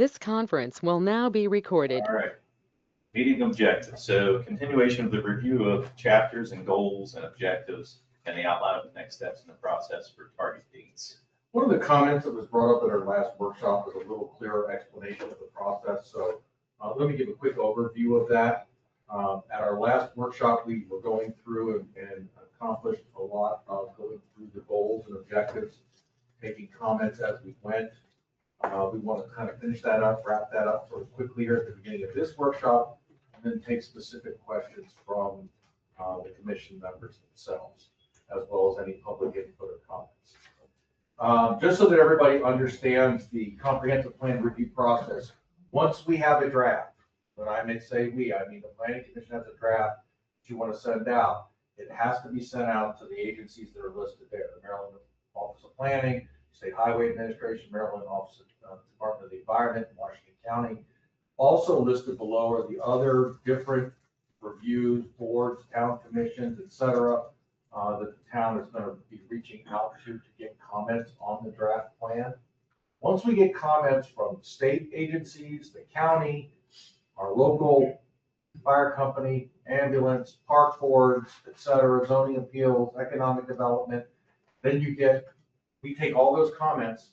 This conference will now be recorded. All right. Meeting objectives. So continuation of the review of chapters and goals and objectives and the outline of the next steps in the process for target dates. One of the comments that was brought up at our last workshop was a little clearer explanation of the process. So let me give a quick overview of that. At our last workshop, we were going through and accomplished a lot of going through the goals and objectives, taking comments as we went. We want to kind of finish that up, wrap that up sort of quickly here at the beginning of this workshop, and then take specific questions from the commission members themselves, as well as any public input or comments. Just so that everybody understands the comprehensive plan review process, once we have a draft, when I may say we, I mean the planning commission has a draft that you want to send out, it has to be sent out to the agencies that are listed there, the Maryland Office of Planning, State Highway Administration, Maryland Office of Department of the Environment, Washington County. Also listed below are the other different reviews, boards, town commissions, et cetera, that the town is going to be reaching out to get comments on the draft plan. Once we get comments from state agencies, the county, our local fire company, ambulance, park boards, et cetera, zoning appeals, economic development, then we take all those comments,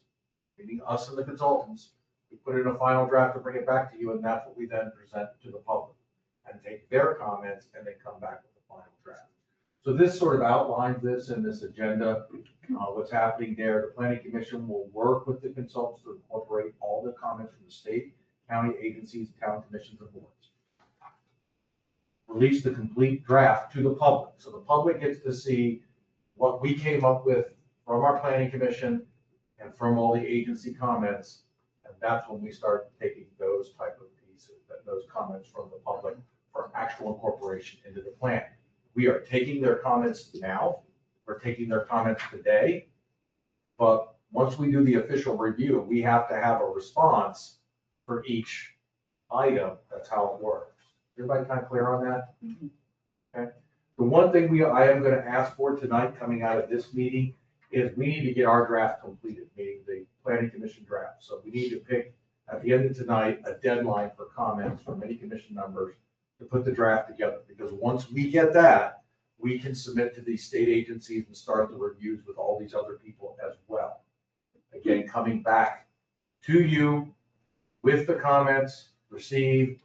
meaning us and the consultants, we put it in a final draft to bring it back to you, and that's what we then present to the public and take their comments and then come back with the final draft. So this sort of outlines this in this agenda, what's happening there. The planning commission will work with the consultants to incorporate all the comments from the state, county agencies, town commissions, and boards. Release the complete draft to the public. So the public gets to see what we came up with from our planning commission and from all the agency comments. And that's when we start taking those type of pieces, those comments from the public for actual incorporation into the plan. We are taking their comments now. We're taking their comments today. But once we do the official review, we have to have a response for each item. That's how it works. Everybody kind of clear on that? Okay. The one thing I am going to ask for tonight coming out of this meeting is we need to get our draft completed, meaning the planning commission draft. So we need to pick at the end of tonight a deadline for comments from any commission members to put the draft together. Because once we get that, we can submit to these state agencies and start the reviews with all these other people as well. Again, coming back to you with the comments received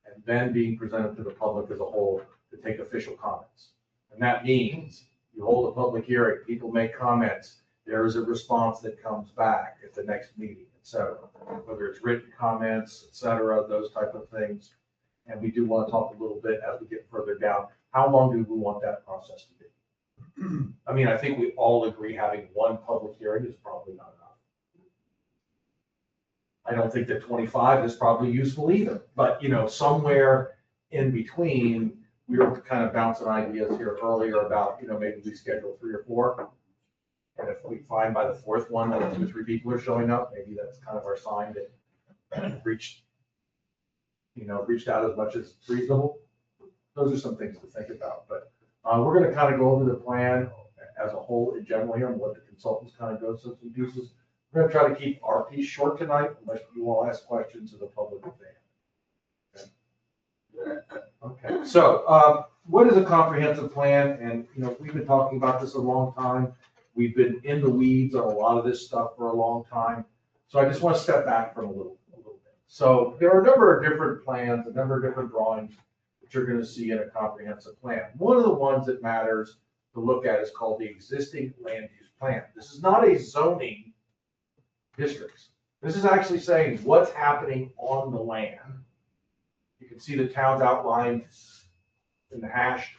and then being presented to the public as a whole to take official comments. And that means you hold a public hearing, people make comments, there is a response that comes back at the next meeting, et cetera. Whether it's written comments, et cetera, those type of things. And we do want to talk a little bit as we get further down, how long do we want that process to be? I mean, I think we all agree having one public hearing is probably not enough. I don't think that 25 is probably useful either, but somewhere in between, we were kind of bouncing ideas here earlier about, maybe we schedule 3 or 4. And if we find by the 4th one that 2 or 3 people are showing up, maybe that's kind of our sign that reached out as much as reasonable. Those are some things to think about, but we're going to kind of go over the plan as a whole in general here and what the consultants kind of go through some pieces. We're going to try to keep our piece short tonight, unless you all ask questions of the public at the end. Okay, so what is a comprehensive plan? And we've been talking about this a long time. We've been in the weeds on a lot of this stuff for a long time. So I just want to step back from a little bit. So there are a number of different plans, a number of different drawings that you're going to see in a comprehensive plan. One of the ones that matters to look at is called the existing land use plan. This is not a zoning districts. This is actually saying what's happening on the land. You can see the towns outlined in the hash.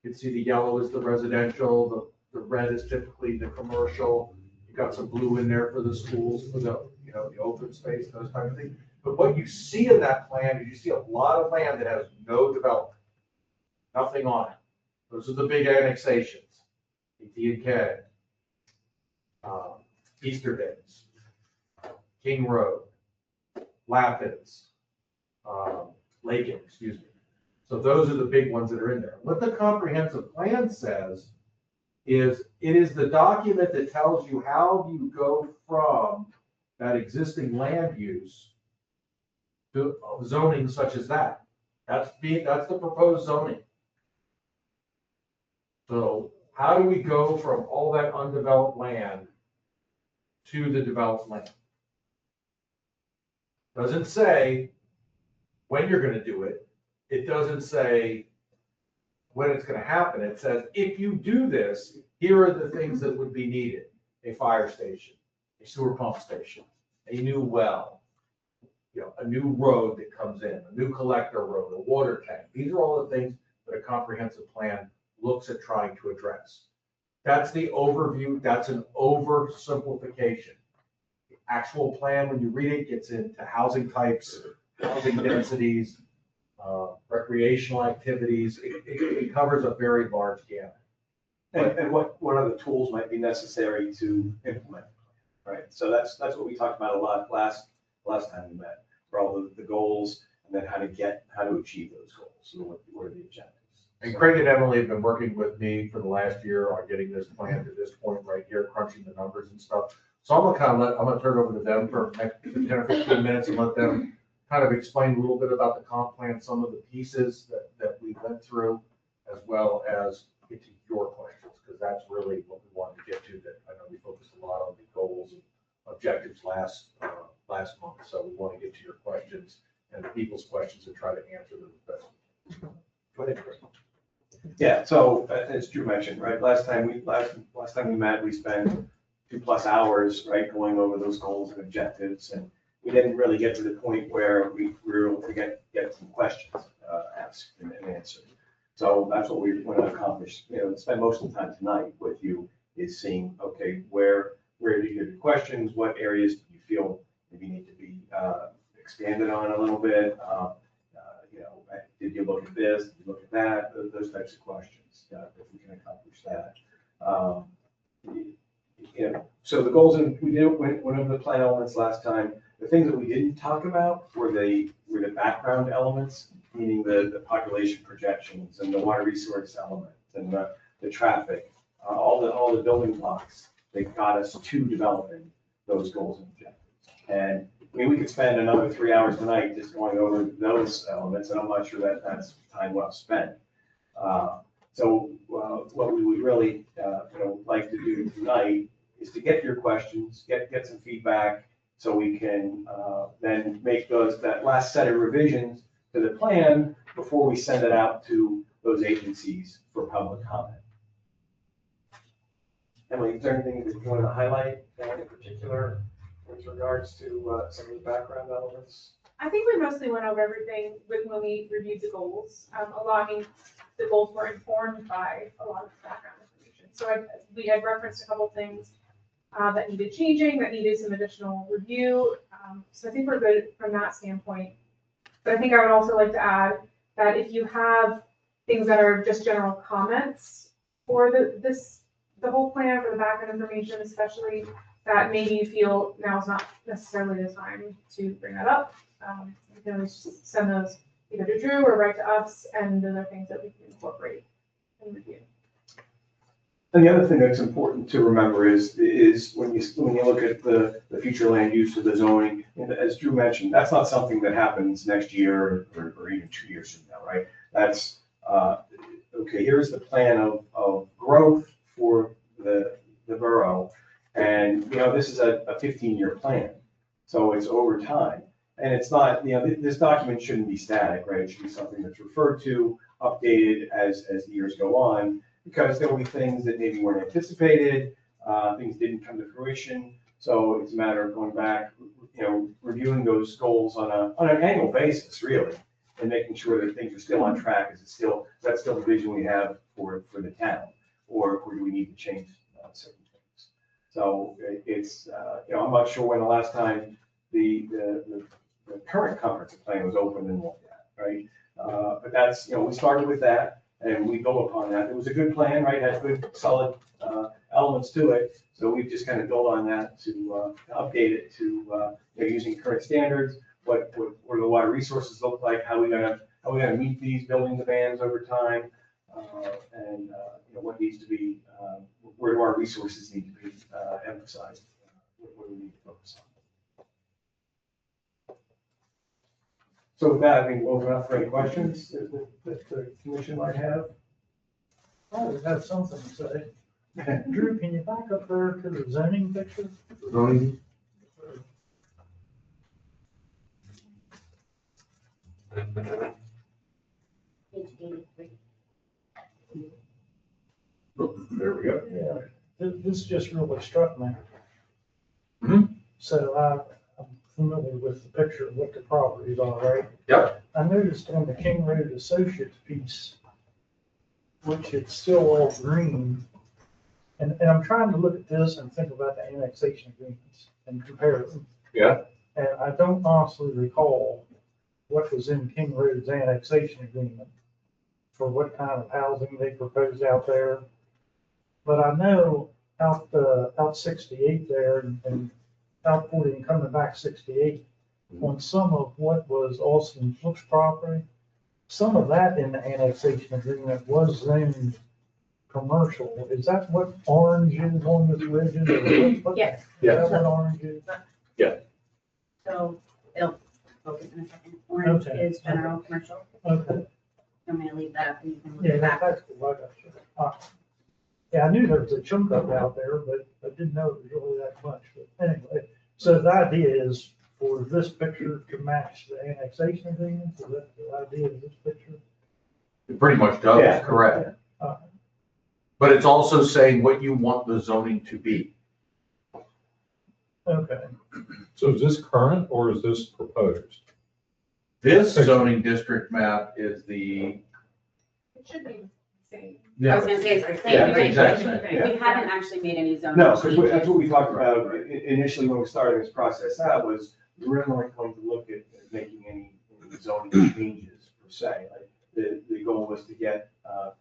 You can see the yellow is the residential, the red is typically the commercial. You've got some blue in there for the schools, for the the open space, those type of things. But what you see in that plan is you see a lot of land that has no development, nothing on it. Those are the big annexations, AT&K, Easter Days, King Road, Lapids, Lakin, excuse me. So those are the big ones that are in there. What the comprehensive plan says is it is the document that tells you how you go from that existing land use zoning such as that. That's the proposed zoning. So how do we go from all that undeveloped land to the developed land? Doesn't say when you're gonna do it. It doesn't say when it's gonna happen. It says, if you do this, here are the things that would be needed. A fire station, a sewer pump station, a new well, a new road that comes in, a new collector road, a water tank. These are all the things that a comprehensive plan looks at trying to address. That's the overview. That's an oversimplification. The actual plan, when you read it, gets into housing types, housing densities, recreational activities. It covers a very large gamut. And what other tools might be necessary to implement, right? So that's what we talked about a lot last time we met, for all the goals, and then how to achieve those goals. So what are the objectives? And Craig and Emily have been working with me for the last year on getting this plan to this point right here, crunching the numbers and stuff. So I'm gonna turn it over to them for next 10 or 15 minutes and let them kind of explain a little bit about the comp plan, some of the pieces that we went through, as well as get to your questions, because that's really what we wanted to get to. That I know we focused a lot on the goals and objectives last month, so we want to get to your questions and the people's questions and try to answer them as best we can. Go ahead, Chris. Yeah, so as Drew mentioned, right, last time we met, we spent 2+ hours, right, going over those goals and objectives, and we didn't really get to the point where we were able to get some questions asked and answered. So that's what we want to accomplish, spend most of the time tonight with you, is seeing, okay, where do you have your questions, what areas do you feel maybe need to be expanded on a little bit, did you look at this, did you look at that, those types of questions, if we can accomplish that. So the goals, and we went over the plan elements last time. The things that we didn't talk about were the background elements, meaning the population projections and the water resource element and the traffic, all the building blocks that got us to developing those goals and objectives. And I mean, we could spend another 3 hours tonight just going over those elements, and I'm not sure that that's time well spent. So what we would really like to do tonight is to get your questions, get some feedback, so we can then make that last set of revisions to the plan before we send it out to those agencies for public comment. Emily, is there anything that you want to highlight in particular with regards to some of the background elements? I think we mostly went over everything when we reviewed the goals. The goals were informed by a lot of background information. So we had referenced a couple things that needed changing, that needed some additional review. So I think we're good from that standpoint. But I think I would also like to add that if you have things that are just general comments for the whole plan, for the background information especially, that maybe you feel now is not necessarily the time to bring that up. You can always just send those either to Drew or write to us, and those are things that we can incorporate and review. And the other thing that's important to remember is when you look at the future land use of the zoning, and as Drew mentioned, that's not something that happens next year or even 2 years from now, right? That's okay. Here's the plan of growth for the borough, and this is a 15-year plan, so it's over time, and it's not this document shouldn't be static, right? It should be something that's referred to, updated as the years go on, because there will be things that maybe weren't anticipated, things didn't come to fruition. So it's a matter of going back, reviewing those goals on an annual basis, really, and making sure that things are still on track. That's still the vision we have for the town, or do we need to change certain things? So it's I'm not sure when the last time the current comprehensive plan was open and looked at, right? But that's we started with that. And we go upon that. It was a good plan, right? Had good, solid elements to it. So we've just kind of built on that to update it to using current standards. What do the water resources look like? How we gonna meet these building demands over time? And what needs to be? Where do our resources need to be emphasized? What do we need to focus on? So with that, I mean, we'll open up for any questions that the commission might have. I would have something to say. Drew, can you back up there to the zoning picture? Zoning, Page 83. there we go. Yeah, this just really struck me. Mhm. So I'm familiar with the picture of what the properties are, right? Yep. I noticed on the King Road Associates piece, which it's still all green, and I'm trying to look at this and think about the annexation agreements and compare them. Yeah. And I don't honestly recall what was in King Road's annexation agreement for what kind of housing they proposed out there. But I know out 68 there and out 40 and coming back 68, on some of what was Austin Flick's property, some of that in the annexation agreement was zoned commercial. Is that what orange is on this legend? Or what- Yes. Is that what orange is? So it'll focus in a second. Orange Okay. is general commercial. Okay. I'm gonna leave that up and you can look Yeah, at that. that's cool. I got you. Yeah, I knew there was a chunk of it out there, but I didn't know it was really that much. But anyway, so the idea is for this picture to match the annexation agreement? Is that the idea of this picture? It pretty much Yeah. does, correct. Uh, But it's also saying what you want the zoning to be. Okay, So is this current or is this proposed? This zoning district map is the. It should be the same. I was gonna say it's the same. Yeah, We might- exactly. We haven't actually made any zoning. No, because that's changes. what we talked about initially when we started this process out was we weren't going to look at making any zoning changes per se. Like the goal was to get a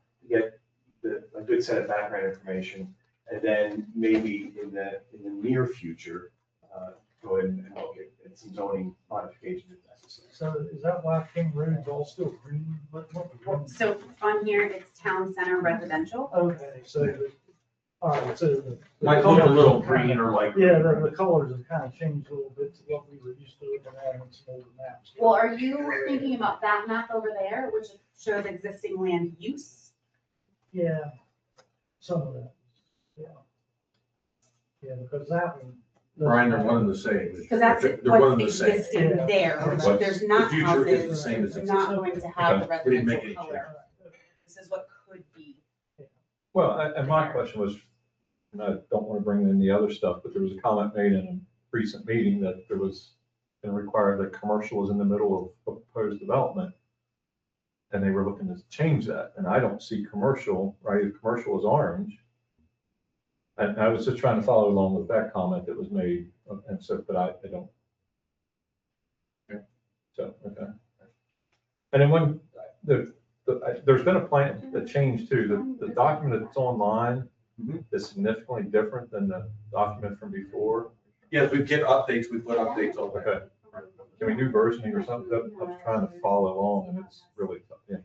good set of background information and then maybe in the near future, go ahead and look at some zoning modifications if necessary. so is that why King Road's all still green? What- So on here, it's town center residential. Okay, so, all right, so. the Might look a colors little have kinda- green or like. Yeah, the colors have kind of changed a little bit to what we were used to looking at on some older maps. Well, are you thinking about that map over there, which shows existing land use? Yeah, some of that, yeah. Yeah, because that one. Brian, they're one and the same. Because that's They're one what's and the same. existing Yeah. there, which What's- there's not the future is the houses, same as it's not going to have the We didn't make residential any color. This is what could be. Well, and my question was, and I don't want to bring in the other stuff, but there was a comment made in a recent meeting that there was going to require that commercial was in the middle of proposed development. And they were looking to change that, and I don't see commercial, right? If commercial is orange. And I was just trying to follow along with that comment that was made, and so, but I don't. So, okay. And then when, there's been a plan, a change too, the document that's online is significantly different than the document from before. Yes, we get updates, we put updates over. Okay. Can we do versioning or something? I'm trying to follow along and it's really, yeah.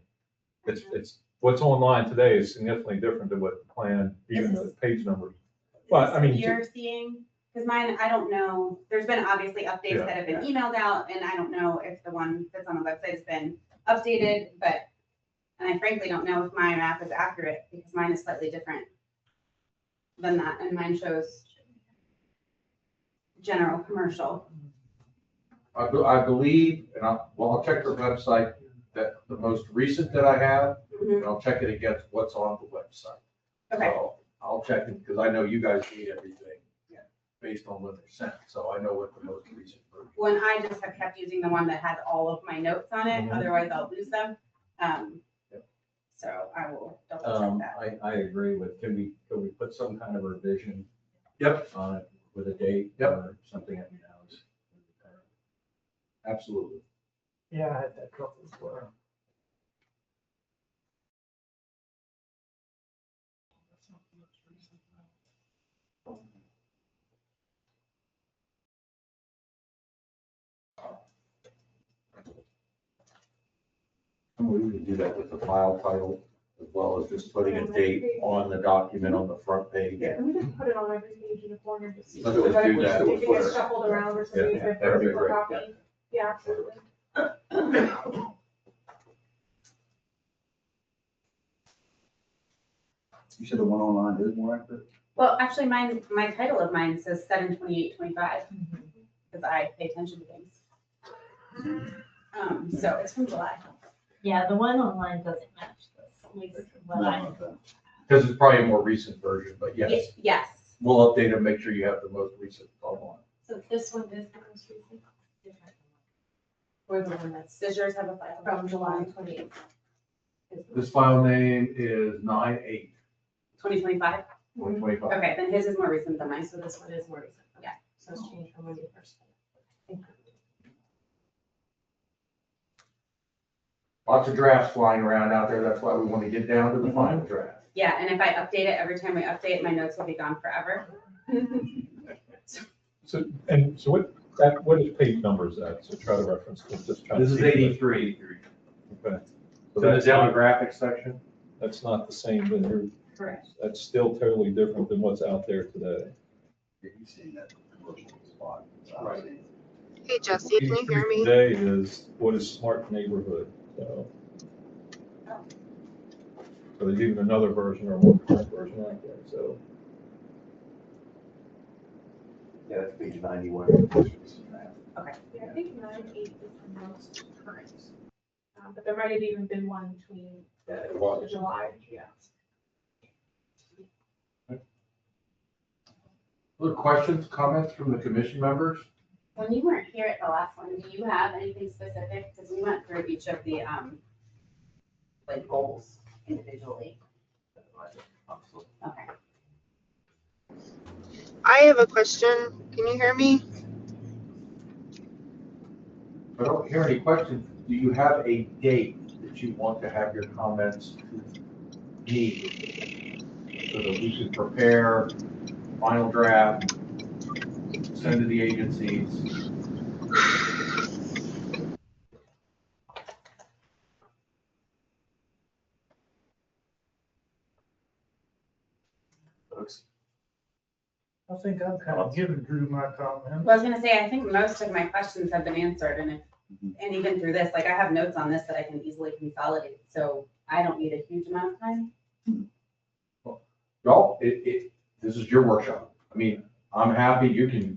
It's, what's online today is significantly different than what the plan, even the page numbers. Well, I mean, You're seeing, because mine, I don't know, there's been obviously updates that have been emailed out, and I don't know if the one that's on the website has been updated, but, and I frankly don't know if my map is accurate, because mine is slightly different than that, and mine shows general commercial. I believe, and I'll check the website, that the most recent that I have, and I'll check it against what's on the website. Okay, So I'll check it, because I know you guys need everything based on when they're sent, so I know what the most recent version. when I just have kept using the one that has all of my notes on it, Mhm. otherwise I'll lose them. So I will double check that. I agree with, can we put some kind of revision Yep, on it with a date Yep. or something that we know is. absolutely. Yeah, I had that trouble as well. We could do that with the file title as well as just putting a date on the document on the front page. Yeah, we just put it on every page in the corner, just. Let's do that. If it gets shuffled around or something, Yeah, if that'd be there's a great, copy. Yeah, absolutely. You said the one online is more accurate? Well, actually, mine, my title of mine says 7/28/25, because I pay attention to things. So it's from July. Yeah, the one online doesn't match this, at least what I. Because it's probably a more recent version, but yes, Yes, we'll update and make sure you have the most recent online. So this one is the most recent. or the one that's, does yours have a file from July 28th. This file name is 9/8/2025. 2025? Okay, then his is more recent than mine, so this one is more recent. Yeah. So it's changed from when you first. Lots of drafts flying around out there. That's why we want to get down to the final draft. Yeah, and if I update it, every time we update, my notes will be gone forever. So what is page number is that? So try to reference, just try to. This is see. 83. Okay. So So the that's not, demographics section. that's not the same, then you're, Correct. that's still totally different than what's out there today. You've seen that commercial spot. Right. Hey Jesse, can you hear me? Today is what is smart neighborhood, so. So there's even another version or more current version out there, so. Yeah, that's page 91. Yeah, I think 9/8 is the most current. But there might have even been one between the July, yeah. Other questions, comments from the commission members? When you weren't here at the last one, do you have anything specific? Because we went through each of the, like, goals individually. Okay. I have a question. Can you hear me? If I don't hear any questions, do you have a date that you want to have your comments to me? So that we can prepare final draft, send to the agencies. Folks, I think I've kind of given Drew my comments. Well, I was gonna say, I think most of my questions have been answered, and and even through this, like, I have notes on this that I can easily consolidate, so I don't need a huge amount of time. Y'all, this is your workshop. I mean, I'm happy,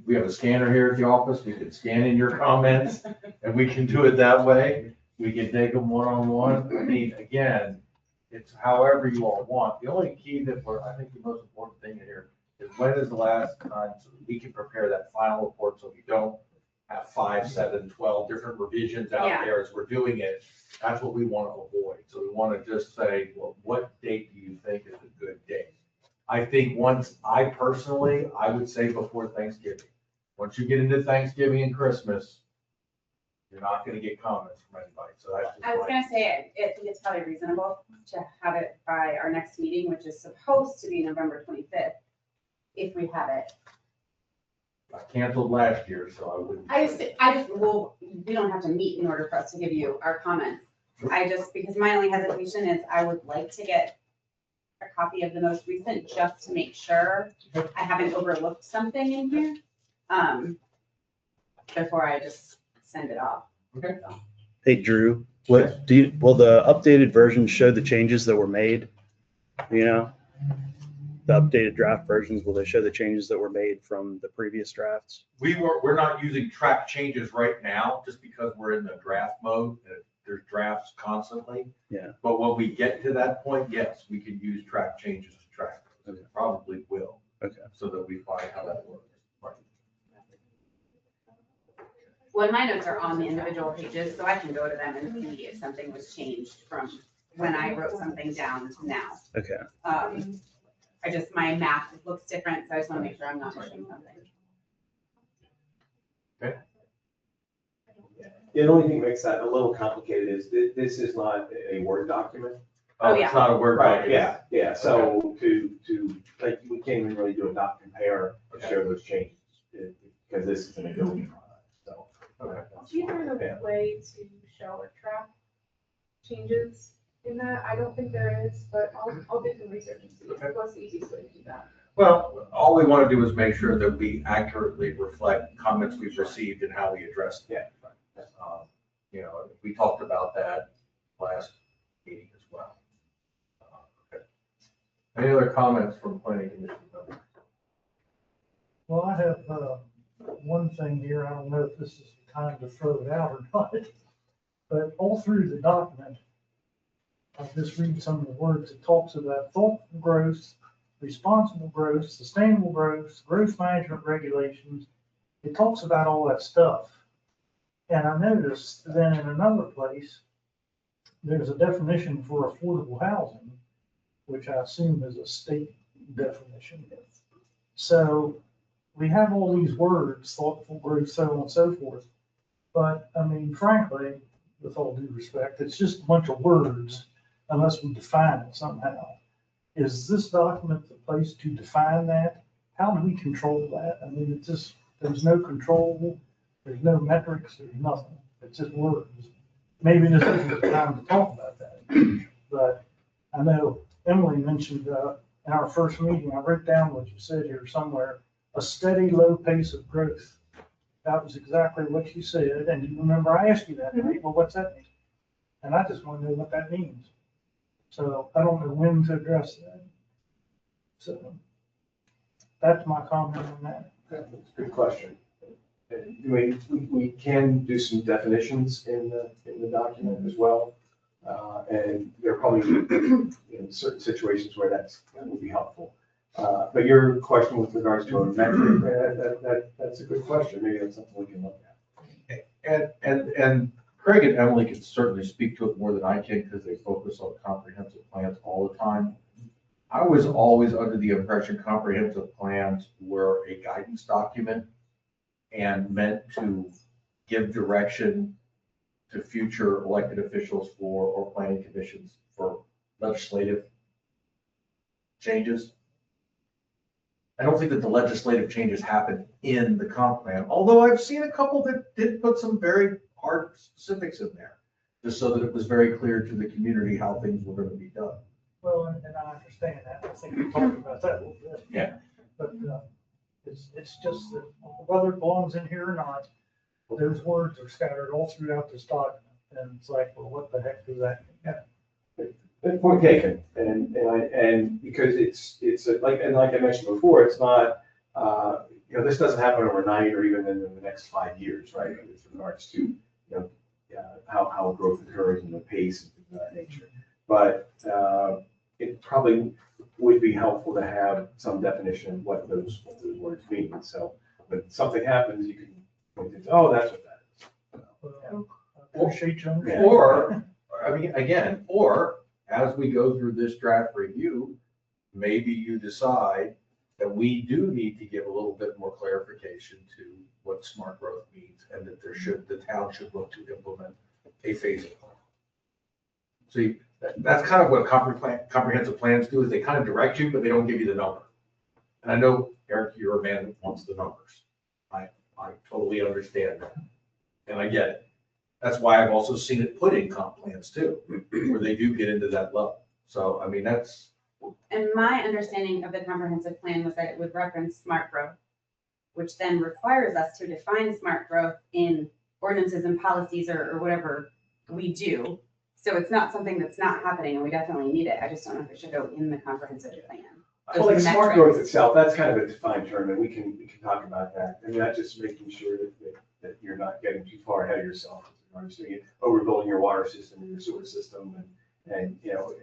we have a scanner here at the office, you can scan in your comments, and we can do it that way. We can take them one-on-one. I mean, again, it's however you all want. The only key that I think the most important thing here is when is the last time so that we can prepare that final report so we don't have 5, 7, 12 different revisions out Yeah. there as we're doing it. That's what we want to avoid. So we want to just say, well, what date do you think is a good date? I think I personally would say before Thanksgiving. Once you get into Thanksgiving and Christmas, you're not going to get comments from anybody. So that's I was just my, gonna say, I think it's probably reasonable to have it by our next meeting, which is supposed to be November 25th, if we have it. I canceled last year, so I wouldn't. Well, we don't have to meet in order for us to give you our comments. Because my only hesitation is I would like to get a copy of the most recent, just to make sure I haven't overlooked something in here, before I just send it off. Okay. Hey, Drew, will the updated version show the changes that were made? You know, the updated draft versions, will they show the changes that were made from the previous drafts? We're not using track changes right now, just because we're in the draft mode. There's drafts constantly. Yeah. But when we get to that point, yes, we can use track changes to track. Okay. Probably will. Okay. So that we find how that works. Right. Well, my notes are on the individual pages, so I can go to them and see if something was changed from when I wrote something down to now. Okay. My math looks different, so I just want to make sure I'm not missing something. Yeah, the only thing that makes that a little complicated is this is not a Word document. Oh, yeah. It's not a Word Right, document. yeah, so like, we can't even really do a dot compare or share those changes, because this is an Adobe product, so. Do you have a way to show or track changes in that? I don't think there is, but I'll do some research and see what's the easiest way to do that. Well, all we want to do is make sure that we accurately reflect comments we've received and how we address them. Yeah. we talked about that last meeting as well. Okay. Any other comments from planning commission members? Well, I have, one thing here, I don't know if this is the time to throw it out or not, but all through the document, I'll just read some of the words. It talks about thoughtful growth, responsible growth, sustainable growth, growth management regulations. It talks about all that stuff. And I noticed then in another place, there's a definition for affordable housing, which I assume is a state definition. So we have all these words, thoughtful growth, so on and so forth. But I mean, frankly, with all due respect, it's just a bunch of words unless we define it somehow. Is this document the place to define that? How do we control that? I mean, it's just, there's no control, there's no metrics, there's nothing. It's just words. Maybe this isn't the time to talk about that. But I know Emily mentioned in our first meeting, I wrote down what you said here somewhere, a steady, low pace of growth. That was exactly what you said. And you remember I asked you that, right? Well, what's that mean? And I just want to know what that means. So I don't know when to address that. So that's my comment on that. That's a good question. We can do some definitions in the document as well. And there are probably certain situations where that would be helpful. But your question with regards to a metric, that's a good question. Maybe that's something we can look at. And Craig and Emily can certainly speak to it more than I can because they focus on comprehensive plans all the time. I was always under the impression comprehensive plans were a guidance document and meant to give direction to future elected officials or planning commissions for legislative changes. I don't think that the legislative changes happen in the comp plan, although I've seen a couple that did put some very hard specifics in there, just so that it was very clear to the community how things were going to be done. Well, and I understand that. I think we talked about that a little bit. Yeah. But it's just that whether it belongs in here or not, those words are scattered all throughout this document. And it's like, well, what the heck does that mean? Good point taken, and because it's like I mentioned before, it's not, this doesn't happen overnight or even in the next 5 years, right? With regards to, how growth occurs and the pace and things of that nature. But it probably would be helpful to have some definition of what those words mean. So when something happens, you can point to, oh, that's what that is. Well, I appreciate you. Or, or as we go through this draft review, maybe you decide that we do need to give a little bit more clarification to what smart growth means and that the town should look to implement a phasing plan. See, that's kind of what comprehensive plans do, is they kind of direct you, but they don't give you the number. And I know, Eric, you're a man that wants the numbers. I totally understand that. And I get it. That's why I've also seen it put in comp plans too, where they do get into that level. So, I mean, that's. And my understanding of the comprehensive plan was that it would reference smart growth, which then requires us to define smart growth in ordinances and policies or whatever we do. So it's not something that's not happening and we definitely need it. I just don't know if it should go in the comprehensive plan. Well, like smart growth itself, that's kind of a defined term, and we can talk about that. I mean, that's just making sure that you're not getting too far ahead of yourself. So you're overbuilding your water system and your sewer system and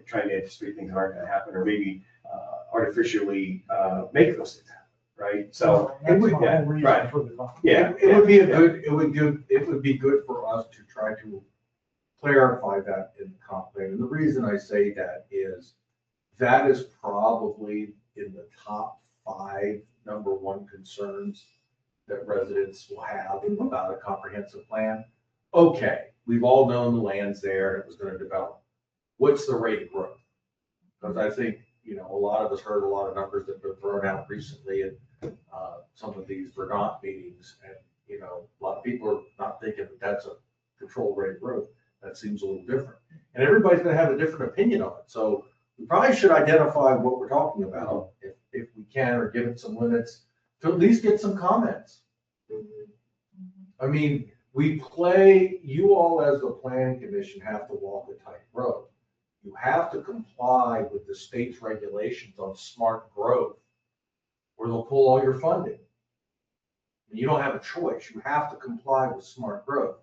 trying to anticipate things that aren't going to happen, or maybe artificially make those things happen, right? So That's my whole reason for the document. It would be good for us to try to clarify that in the comp plan. And the reason I say that is probably in the top 5 number 1 concerns that residents will have about a comprehensive plan. Okay, we've all known the land's there and it was going to develop. What's the rate of growth? Because I think, a lot of us heard a lot of numbers that were thrown out recently in some of these Vermont meetings. And, a lot of people are not thinking that that's a controlled rate of growth. That seems a little different. And everybody's going to have a different opinion on it. So we probably should identify what we're talking about if we can, or give it some limits to at least get some comments. I mean, you all as the planning commission have to walk a tight road. You have to comply with the state's regulations on smart growth, or they'll pull all your funding. You don't have a choice. You have to comply with smart growth.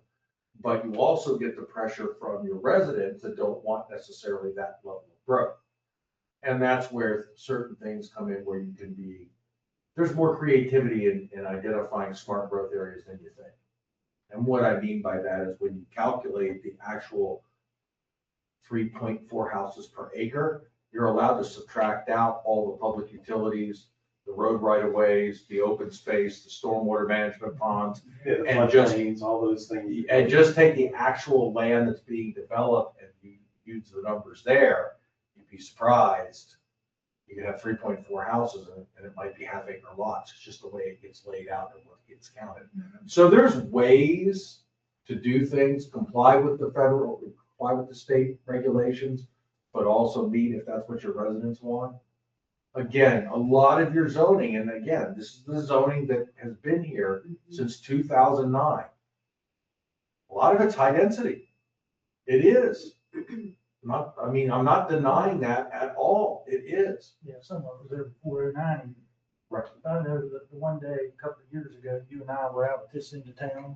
But you also get the pressure from your residents that don't want necessarily that level of growth. And that's where certain things come in where you can be, there's more creativity in identifying smart growth areas than you think. And what I mean by that is when you calculate the actual 3.4 houses per acre, you're allowed to subtract out all the public utilities, the road right-of-ways, the open space, the stormwater management ponds, Yeah, the and just, floodplains, all those things. and just take the actual land that's being developed and you use the numbers there, you'd be surprised. You could have 3.4 houses and it might be half-acre lots. It's just the way it gets laid out and what gets counted. So there's ways to do things, comply with the federal, comply with the state regulations, but also meet if that's what your residents want. Again, a lot of your zoning, and again, this is the zoning that has been here since 2009. A lot of it's high density. It is. I'm not denying that at all. It is. Yeah, some of it was there before '09. Right. I know that the one day, a couple of years ago, you and I were out at this end of town.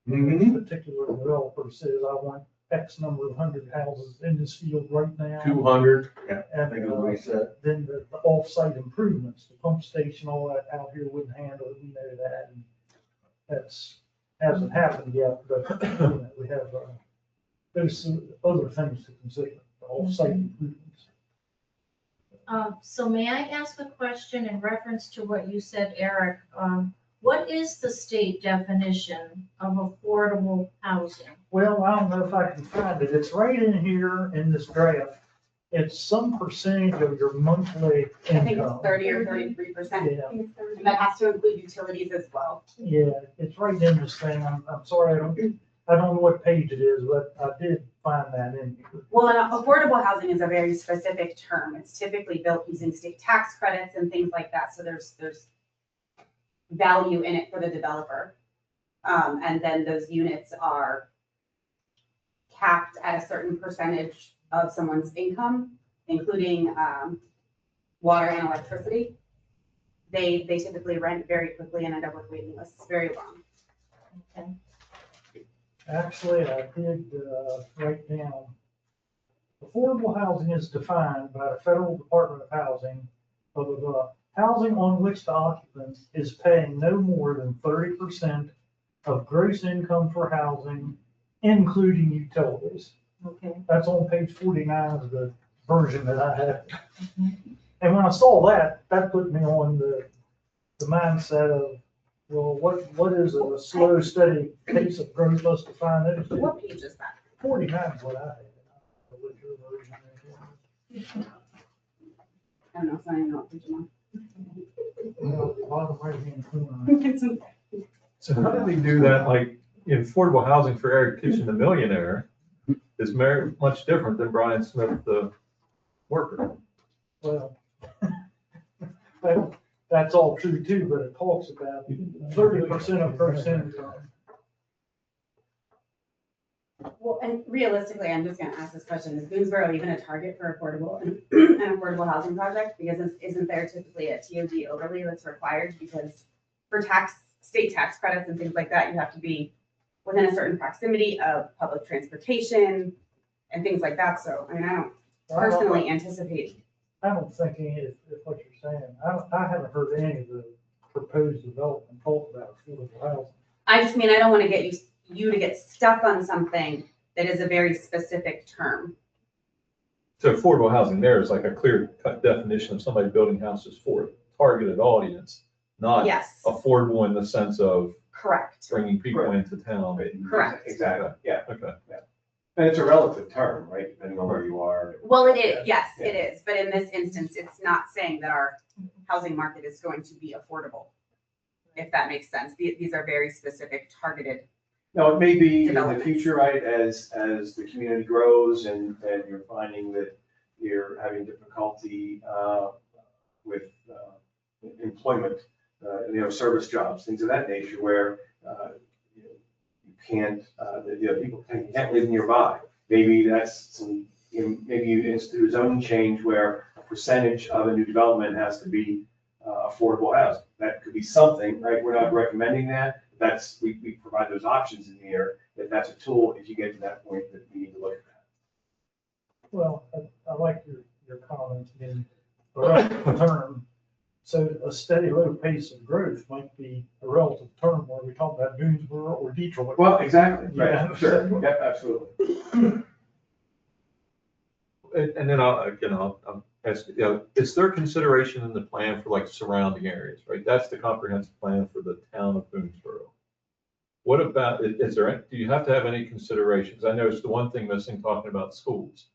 Mm-hmm. This particular developer says, I want X number of hundred houses in this field right now. 200, yeah, I And think is what he said. then the off-site improvements, the pump station, all that out here wouldn't handle it, we know that. And that's, hasn't happened yet, but you know, we have, there's some other things to consider, the off-site improvements. So may I ask a question in reference to what you said, Eric? What is the state definition of affordable housing? Well, I don't know if I can find it. It's right in here in this draft. It's some percentage of your monthly I think it's income. 30 or 33%. Yeah, And that has to include utilities as well. yeah, it's right in this thing. I'm sorry, I don't know what page it is, but I did find that in here. Well, and affordable housing is a very specific term. It's typically built using state tax credits and things like that. So there's value in it for the developer. And then those units are capped at a certain percentage of someone's income, including water and electricity. They typically rent very quickly and end up with waiting lists very long. Okay. Actually, I did write down, affordable housing is defined by the Federal Department of Housing, blah, blah, blah. Housing on which the occupant is paying no more than 30% of gross income for housing, including utilities. Okay. That's on page 49 of the version that I have. And when I saw that, that put me on the mindset of, well, what is a slow, steady pace of growth? Let's define it. What page is that? 49 is what I had. What your version is. I don't know, so I don't know what page I'm on. Bottom right-hand corner. So how did they do that? Like, affordable housing for Eric Kitchen, the millionaire, is very much different than Brian Smith, the worker. Well, that's all true too, but it talks about 30% of gross income. Well, and realistically, I'm just gonna ask this question, is Boonesboro even a target for affordable, an affordable housing project? Because isn't there typically a TOD overlay that's required? Because for state tax credits and things like that, you have to be within a certain proximity of public transportation and things like that. So, I mean, I don't personally anticipate. I don't think any of what you're saying. I haven't heard any of the proposed development talk about affordable housing. I just mean, I don't want to get you to get stuck on something that is a very specific term. So affordable housing there is like a clear cut definition of somebody building houses for a targeted audience, not Yes, affordable in the sense of correct, bringing people into town. correct. Exactly, yeah. Okay. And it's a relative term, right, depending on where you are. Well, it is, yes, it is. But in this instance, it's not saying that our housing market is going to be affordable, if that makes sense. These are very specific targeted. No, it may be in the Developments. future, right, as the community grows and you're finding that you're having difficulty with employment, service jobs, things of that nature, where you can't, people can't live nearby. Maybe that's some, maybe you institute a zoning change where a percentage of a new development has to be affordable housing. That could be something, right? We're not recommending that. We provide those options in here. If that's a tool, if you get to that point, that we need to look at that. Well, I like your comment in a relative term. So a steady low pace of growth might be a relative term where we talk about Boonesboro or Detroit. Well, exactly. Yeah. Right. Sure. Yep, absolutely. And then I'll ask, is there consideration in the plan for like surrounding areas, right? That's the comprehensive plan for the town of Boonesboro. What about, do you have to have any considerations? I know it's the one thing missing talking about schools,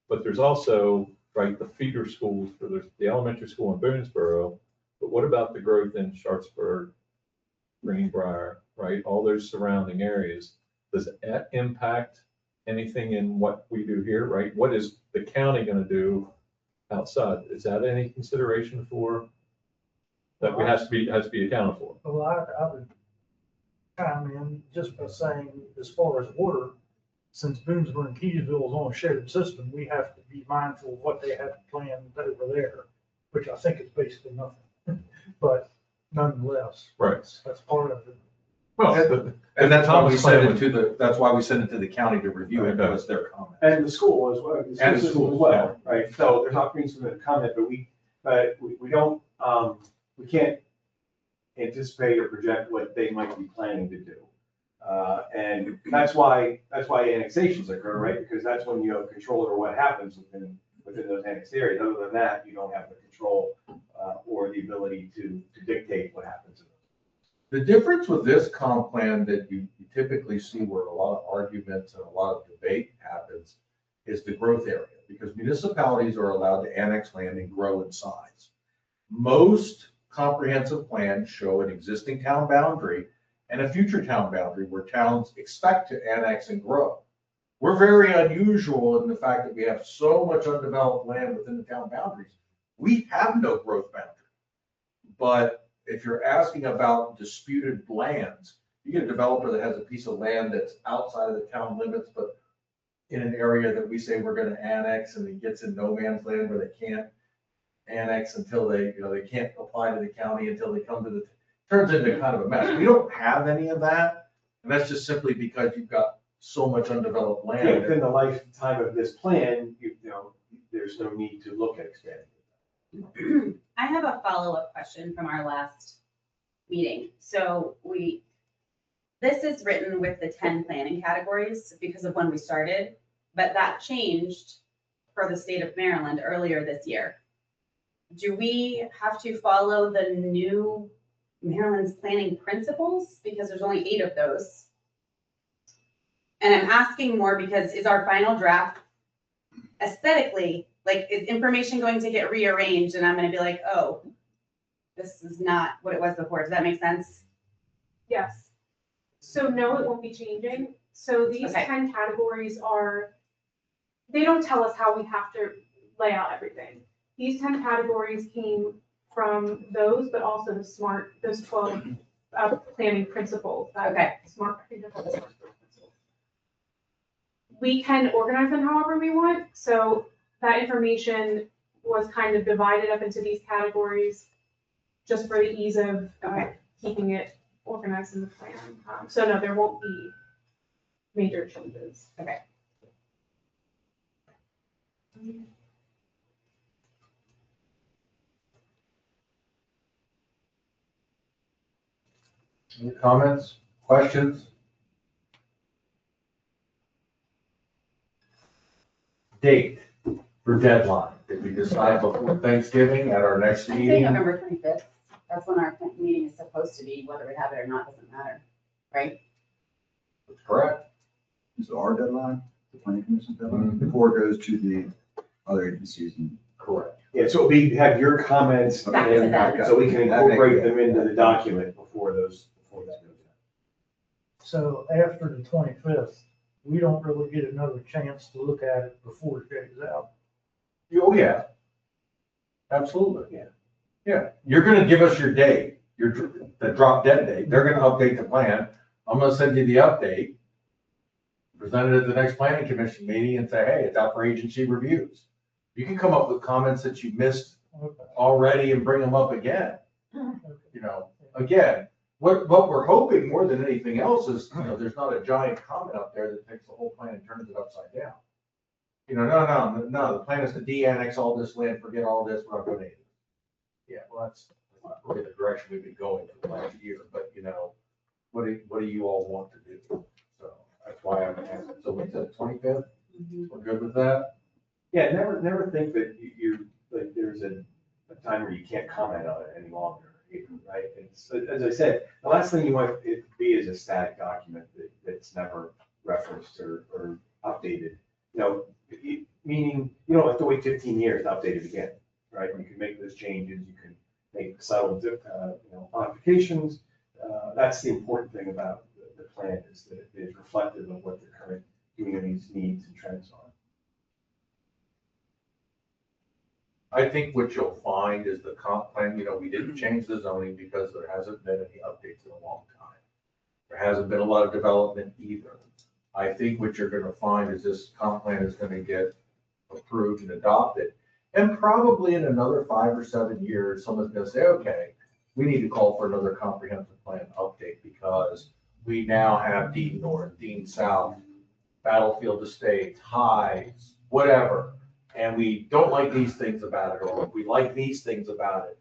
but there's also, right, the feeder schools for the elementary school in Boonesboro, but what about the growth in Sharpsburg, Greenbrier, right? All those surrounding areas. Does that impact anything in what we do here, right? What is the county going to do outside? Is that any consideration for that we has to be accounted for? Well, I would chime in just by saying, as far as water, since Boonesboro and Keysville is on a shared system, we have to be mindful of what they have planned over there, which I think is basically nothing. But nonetheless, Right. that's part of it. Well, And that's why we send Thomas it to that's why we send it to the county to review it, Okay. was their comment. And the school as well. And the system school, as well, right? So there's opportunities for them to comment, but we don't, we can't anticipate or project what they might be planning to do. And that's why annexations occur, right? Because that's when you have control over what happens within those annexed areas. Other than that, you don't have the control or the ability to dictate what happens. The difference with this comp plan that you typically see where a lot of arguments and a lot of debate happens is the growth area, because municipalities are allowed to annex land and grow in size. Most comprehensive plans show an existing town boundary and a future town boundary where towns expect to annex and grow. We're very unusual in the fact that we have so much undeveloped land within the town boundaries. We have no growth boundary. But if you're asking about disputed lands, you get a developer that has a piece of land that's outside of the town limits, but in an area that we say we're gonna annex, and it gets in no man's land where they can't annex until they can't apply to the county until they come to the, turns into kind of a mess. We don't have any of that, and that's just simply because you've got so much undeveloped Yeah, land. within the lifetime of this plan, there's no need to look at expanding. I have a follow-up question from our last meeting. So this is written with the 10 planning categories because of when we started, but that changed for the state of Maryland earlier this year. Do we have to follow the new Maryland's planning principles? Because there's only 8 of those. And I'm asking more because is our final draft aesthetically, like, is information going to get rearranged and I'm gonna be like, oh, this is not what it was before? Does that make sense? Yes. So no, it won't be changing. So these Okay. 10 categories they don't tell us how we have to lay out everything. These 10 categories came from those, but also those 12 planning principles. Okay. Principles. We can organize them however we want. So that information was kind of divided up into these categories just for the ease of keeping it organized in the plan. So no, there won't be major changes. Okay. Any comments, questions? Date for deadline. Did we decide before Thanksgiving at our next I say meeting? November 25th. That's when our meeting is supposed to be, whether we have it or not, doesn't matter, right? That's correct. Is our deadline, the planning commission deadline, before it goes to the other agencies and. Correct. Yeah, so we have your comments, Back to and that. so we can incorporate them into the document before that goes out. So after the 25th, we don't really get another chance to look at it before it goes out. Oh, yeah. Absolutely. Yeah. Yeah. You're gonna give us your date, the drop dead date. They're gonna update the plan. I'm gonna send you the update, present it at the next planning commission meeting and say, hey, it's out for agency reviews. You can come up with comments that you missed Okay. already and bring them up again. You know, again, what we're hoping more than anything else is, you know, there's not a giant comment up there that takes the whole plan and turns it upside down. You know, no, the plan is to de-annex all this land, forget all this, we're not doing anything. Yeah, well, that's not really the direction we've been going for the last year, but you know, what do you all want to do? So that's why I'm asking. So what's that, 25th? We're good with that? Yeah, never think that like, there's a time where you can't comment on it any longer, right? It's, as I said, the last thing you want it to be is a static document that's never referenced or updated. You know, meaning you don't have to wait 15 years to update it again, right? You can make those changes, you can make subtle, modifications. That's the important thing about the plan, is that it is reflective of what the current community's needs and trends are. I think what you'll find is the comp plan, you know, we didn't change the zoning because there hasn't been any updates in a long time. There hasn't been a lot of development either. I think what you're gonna find is this comp plan is gonna get approved and adopted. And probably in another 5 or 7 years, someone's gonna say, okay, we need to call for another comprehensive plan update because we now have Dean North, Dean South, Battlefield Estates, Highs, whatever. And we don't like these things about it, or we like these things about it.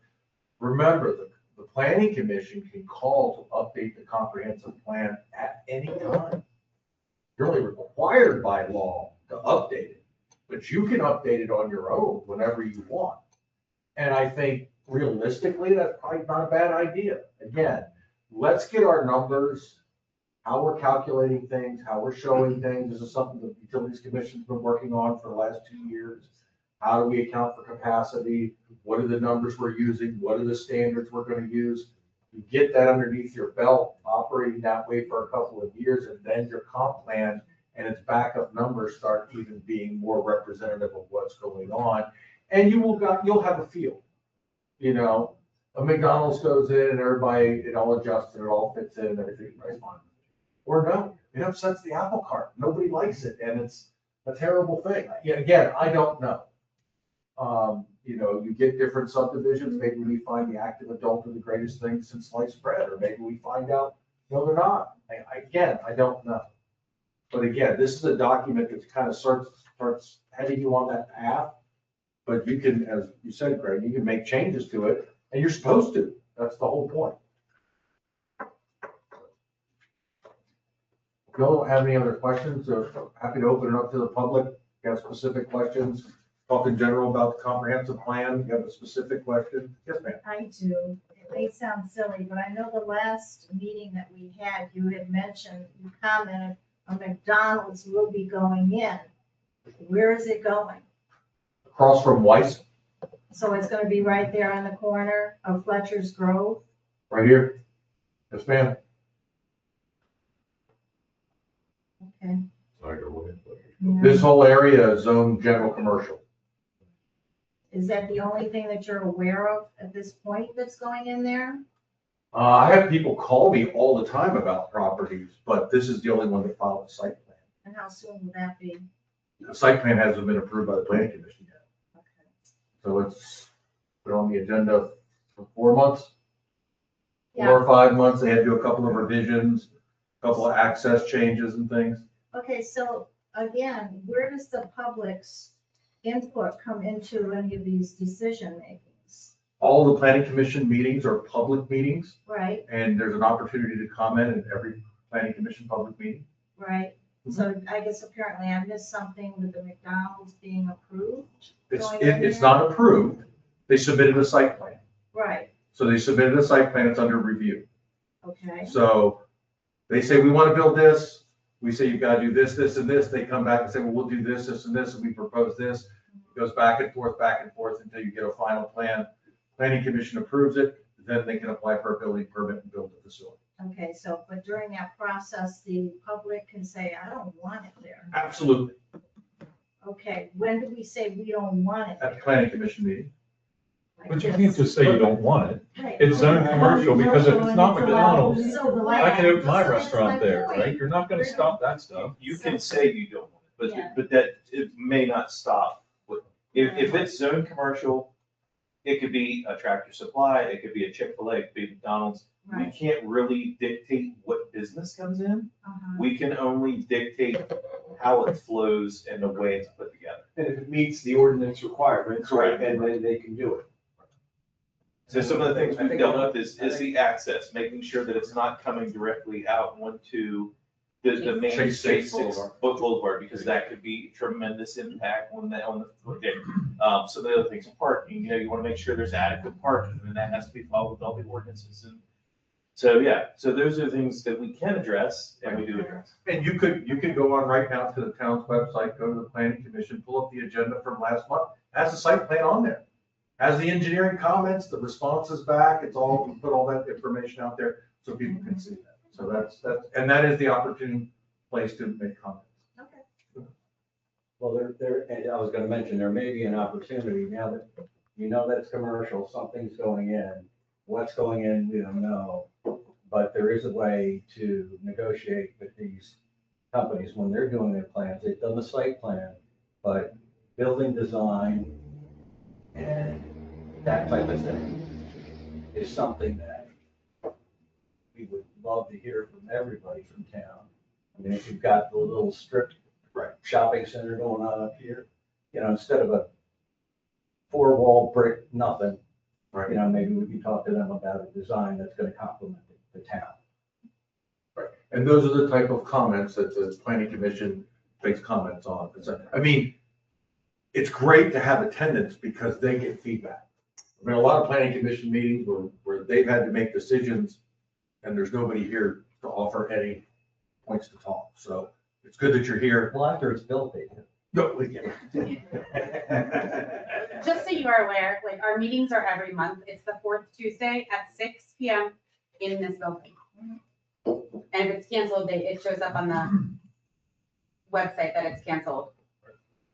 Remember, the planning commission can call to update the comprehensive plan at any time. You're only required by law to update it, but you can update it on your own whenever you want. And I think realistically, that's probably not a bad idea. Again, let's get our numbers, how we're calculating things, how we're showing things. This is something the Utilities Commission's been working on for the last 2 years. How do we account for capacity? What are the numbers we're using? What are the standards we're going to use? You get that underneath your belt, operating that way for a couple of years, and then your comp plan and its backup numbers start even being more representative of what's going on. And you'll have a feel. You know, a McDonald's goes in and everybody, it all adjusts and it all fits in and everything, right? Fine. Or no, it upsets the apple cart. Nobody likes it, and it's a terrible thing. Again, I don't know. You know, you get different subdivisions. Maybe we find the active adult are the greatest thing since sliced bread, or maybe we find out, no, they're not. Again, I don't know. But again, this is a document that kind of starts heading you on that path. But you can, as you said, Greg, you can make changes to it, and you're supposed to. That's the whole point. If you don't have any other questions, so happy to open it up to the public. If you have specific questions, talk in general about the comprehensive plan. If you have a specific question, yes, ma'am. I do. It may sound silly, but I know the last meeting that we had, you had mentioned, you commented, a McDonald's will be going in. Where is it going? Across from Weiss, So it's gonna be right there on the corner of Fletcher's Grove? right here. Yes, ma'am. Okay. Yeah. This whole area is zoned general commercial. Is that the only thing that you're aware of at this point that's going in there? I have people call me all the time about properties, but this is the only one that filed a site plan. And how soon will that be? The site plan hasn't been approved by the planning commission yet. Okay. So it's put on the agenda for 4 months, Yeah. 4 or 5 months. They had to do a couple of revisions, a couple of access changes and things. Okay, so again, where does the public's input come into any of these decision makings? All the planning commission meetings are public meetings, Right, and there's an opportunity to comment in every planning commission public meeting. right. So I guess apparently I missed something with the McDonald's being approved. Going in It's there? not approved. They submitted a site plan. Right, So they submitted a site plan, it's under review. okay, So they say, we want to build this. We say, you've got to do this, this, and this. They come back and say, well, we'll do this, this, and this, and we propose this. It goes back and forth until you get a final plan. Planning commission approves it, then they can apply for a building permit and build the facility. okay, so, but during that process, the public can say, I don't want it there. But you can't just say you don't want it. Right. It's zoned commercial, because if it's not McDonald's, So the I can open my land- restaurant there, point. right? You're not gonna stop that stuff. You can say you don't want Yeah. it, but that, it may not stop. If it's zone commercial, it could be a Tractor Supply, it could be a Chick-fil-A, it could be McDonald's. We Right. can't really dictate what business comes in. Uh-huh. We can only dictate how it flows and the way it's put together. And if it meets the ordinance requirements, right, Correct. and then they can do it. So some of the things we've dealt with is the access, making sure that it's not coming directly out onto the main Chase Chase Six 6 Boulevard, because that could be tremendous impact on the, okay. Some of the other things, parking, you wanna make sure there's adequate parking, and that has to be followed with all the ordinances. And so, yeah, so those are things that we can address, and we do address. And you could go on right now to the town's website, go to the planning commission, pull up the agenda from last month, has the site plan on there. Has the engineering comments, the responses back, it's all, we put all that information out there so people can see that. So that's, and that is the opportune place to make comments. Well, and I was gonna mention, there may be an opportunity now that, that's commercial, something's going in. What's going in, we don't know, but there is a way to negotiate with these companies when they're doing their plans. They've done the site plan, but building design and that type of thing is something that we would love to hear from everybody from town. I mean, if you've got the little strip shopping center going on up here, instead of a four-wall brick, nothing, maybe we can talk to them about a design that's gonna complement the town. Right. And those are the type of comments that the planning commission makes comments on. I mean, it's great to have attendance because they get feedback. I mean, a lot of planning commission meetings where they've had to make decisions and there's nobody here to offer any points to talk. So it's good that you're here. Well, after it's built, they do. No, we can't. Just so you are aware, like, our meetings are every month. It's the fourth Tuesday at 6 PM in this building. And if it's canceled, it shows up on the website that it's canceled.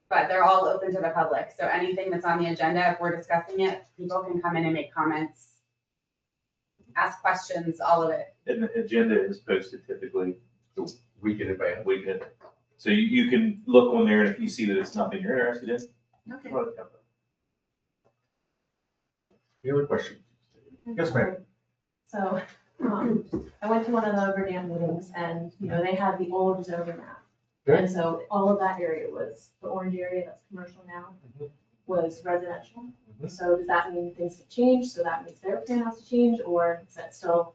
But they're all open to the public, so anything that's on the agenda, if we're discussing it, people can come in and make comments, ask questions, all of it. And the agenda is posted typically the week in advance. weekend. So you can look on there, and if you see that it's something you're interested in. Okay. Any other question? Yes, ma'am. So, I went to one of the Verdant meetings and, they had the old zoning map. Okay. And so all of that area was, the orange area that's commercial now, was residential. Mhm. So does that mean things have changed? So that means their plan has to change, or is that still?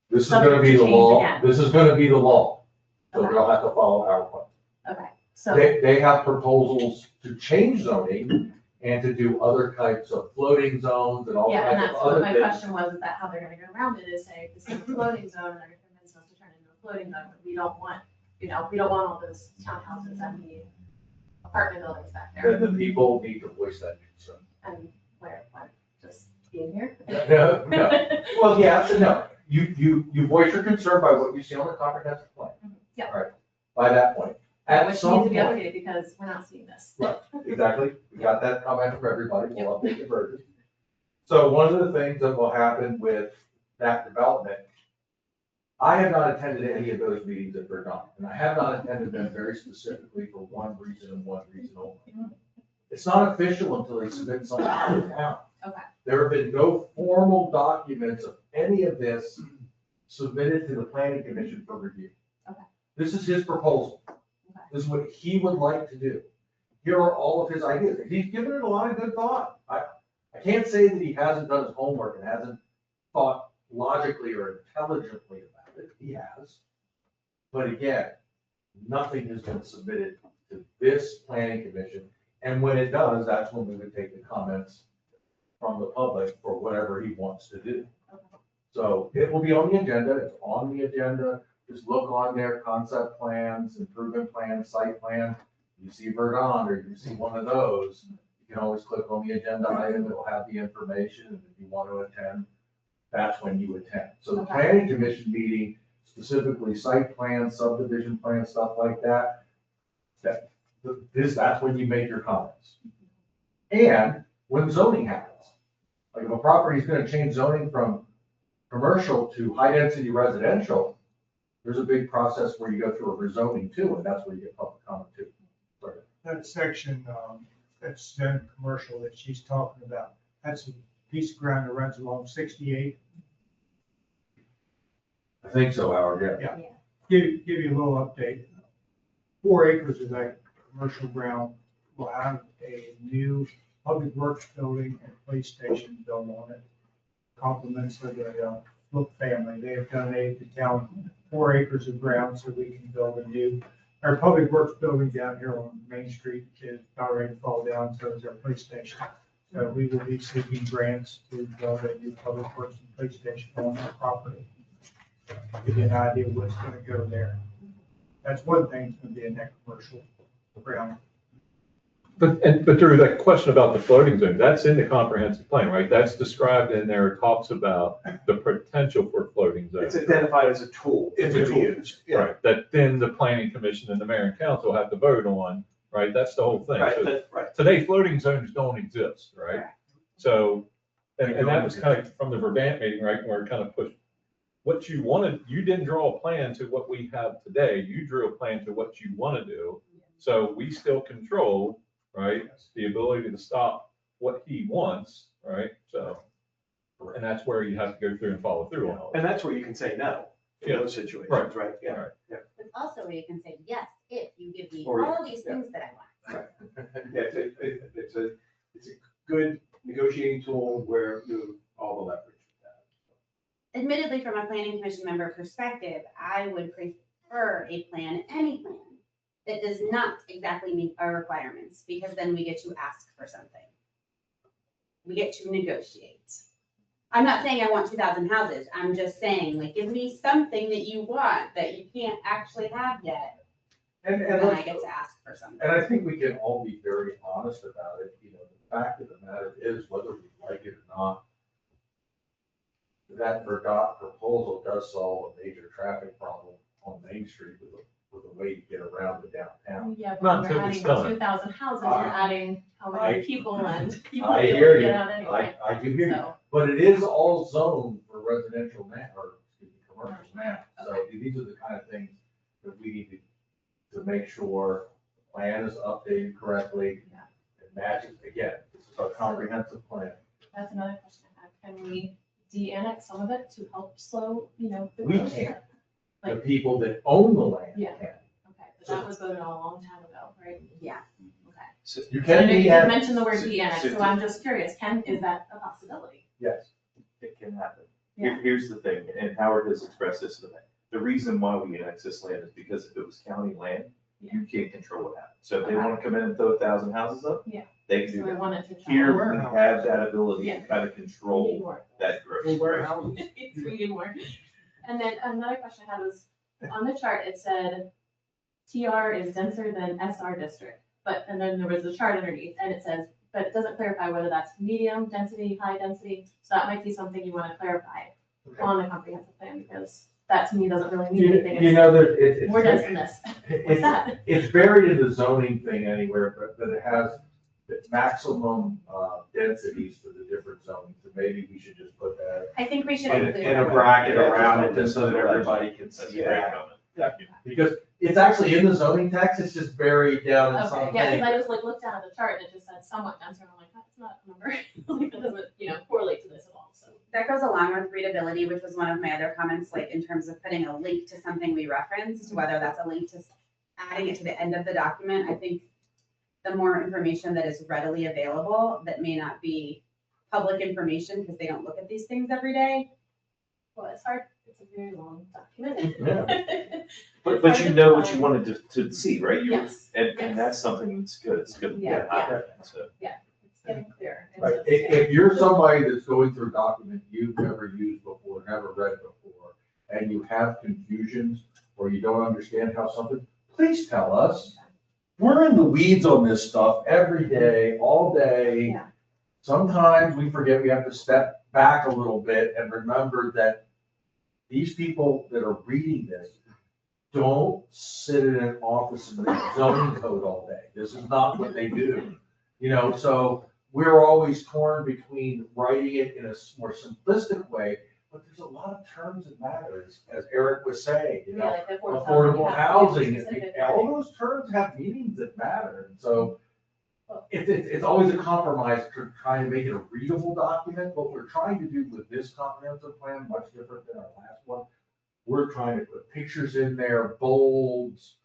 This is gonna be the Subject to law. change again. This is gonna be the law. So Okay. they'll have to follow our plan. Okay, so, They have proposals to change zoning and to do other types of floating zones and all yeah, and kinds of that's what other my things. question was, is that how they're gonna go around it, is say, this is a floating zone, and they're gonna convince us to turn it into a floating zone, but we don't want, we don't want all those townhouses and the apartment buildings back there. Then the people need to voice that concern. And where, just being here? No, no. Well, yeah, no, you voice your concern by what you see on the comprehensive plan. Yeah. All right, by that point. At Which some needs to be point, updated because we're not seeing this. right, exactly, we got that comment from everybody, we'll update the version. So one of the things that will happen with that development, I have not attended any of those meetings at Verdun, and I have not attended them very specifically for one reason and one reason only. It's not official until they submit something to the town. Okay. There have been no formal documents of any of this submitted to the planning commission for review. Okay. This is his proposal. This is what he would like to do. Here are all of his ideas. He's given it a lot of good thought. I can't say that he hasn't done his homework and hasn't thought logically or intelligently about it. He has. But again, nothing has been submitted to this planning commission. And when it does, that's when we would take the comments from the public for whatever he wants to do. So it will be on the agenda. It's on the agenda. Just look on there, concept plans, improvement plans, site plan. You see Verdun or you see one of those, you can always click on the agenda item. It'll have the information. And if you want to attend, that's when you attend. So the planning commission meeting, specifically site plan, subdivision plan, stuff like that, that's when you make your comments. And when zoning happens, Like if a property is gonna change zoning from commercial to high-density residential, there's a big process where you go through a rezoning too, and that's where you get public comment too. Sorry. That section, that's zone commercial that she's talking about, that's a piece of ground that runs along 68. I think so, Howard, yeah. Give you a little update. 4 acres of that commercial ground will have a new public works building and police station built on it. Compliments of the Look family. They have donated the town 4 acres of ground so we can build a new, our public works building down here on Main Street is about ready to fall down, so is our police station. So we will be seeking grants to build a new public works and police station on that property. Give you an idea of what's gonna go there. That's one thing that's gonna be in that commercial ground. But Drew, that question about the floating zone, that's in the comprehensive plan, right? That's described in there, it talks about the potential for floating zones. It's identified as a tool. It's a to be tool. used. Yeah. Right, that then the planning commission and the mayor and council have to vote on, right? That's the whole thing. Right, So that's right. today, floating zones don't exist, right? So, and that was kind of from the Verdant meeting, right, where it kind of pushed what you wanted, you didn't draw a plan to what we have today, you drew a plan to what you want to do. So we still control, right, the ability to stop what he wants, right? So, and that's where you have to go through and follow through on all that. And that's where you can say no in Yeah. those situations, Right. right? Yeah. Right. Yeah. But also where you can say, yes, if you give me Or all yes, these yeah. things that I want. Yeah, it's a good negotiating tool where you have all the leverage. Admittedly, from a planning commission member perspective, I would prefer a plan, any plan, that does not exactly meet our requirements, because then we get to ask for something. We get to negotiate. I'm not saying I want 2,000 houses, I'm just saying, like, give me something that you want that you can't actually have yet, And and then I let's- get to ask for something. And I think we can all be very honest about it, you know, the fact of the matter is, whether we like it or not, that Verdant proposal does solve a major traffic problem on Main Street with a way to get around the downtown. Yeah, Not but when until you're it's adding done. 2,000 houses, you're I- adding how many people and people I be able hear to you, get out anyway. I do hear you, So, but it is all zoned for residential now, or excuse me, commercial now. So these are the kind of things that we need to make sure the plan is updated correctly. Yeah. It matches, again, this is our comprehensive plan. that's another question I had. Can we de-annex some of it to help slow, the We growth? can't. The Like, people that own the land Yeah. can. okay, but that was voted on a long time ago, right? Yeah. Okay. So- You I can know you be, did mention the word so- de-annex, so so to- I'm just curious, is that a possibility? yes. It can happen. Yeah. Here's the thing, and Howard has expressed this to me. The reason why we annex this land is because if it was county land, you can't control what happens. So if they want to come in and throw 1,000 houses up, Yeah. they can So do we that. want it to. Here, travel. we have that ability Yeah. to kind of We need control more. that growth. We need more. And then another question I had was, on the chart, it said TR is denser than SR district, and then there was a chart underneath, and it says, but it doesn't clarify whether that's medium density, high density, so that might be something you want to clarify on the comprehensive plan, because that to me doesn't really mean anything. You know, that it's. More dense than this. What's that? It's buried in the zoning thing anywhere, but it has the maximum densities for the different zones, and maybe we should just put that. I think we should In include. a bracket around it, just so that everybody can That's a see great that. comment. Because it's actually in the zoning text, it's just buried down in Okay, some yeah, thing. because I just looked down at the chart and it just said somewhat denser, and I'm like, that's not a number, like, that doesn't, correlate to this at all, so. That goes along with readability, which was one of my other comments, like in terms of putting a link to something we referenced, whether that's a link to adding it to the end of the document. I think the more information that is readily available, that may not be public information because they don't look at these things every day. Well, it's hard, it's a very long document. Yeah. But you know what you wanted to see, right? Yes, And yes. that's something that's good. It's good. Yeah, yeah. So. It's getting clear. It's Right, just, if you're somebody that's going through a document you've never used before, never read before, and you have confusions, or you don't understand how something, please tell us. We're in the weeds on this stuff every day, all day. Yeah. Sometimes we forget we have to step back a little bit and remember that these people that are reading this don't sit in an office and read zoning code all day. This is not what they do. So we're always torn between writing it in a more simplistic way, but there's a lot of terms that matter, as Eric was saying, you Yeah, know, like affordable housing, specific. all those terms have meanings that matter, and so it's always a compromise to try and make it a readable document. What we're trying to do with this comprehensive plan, much different than our last one, we're trying to put pictures in there, bolds,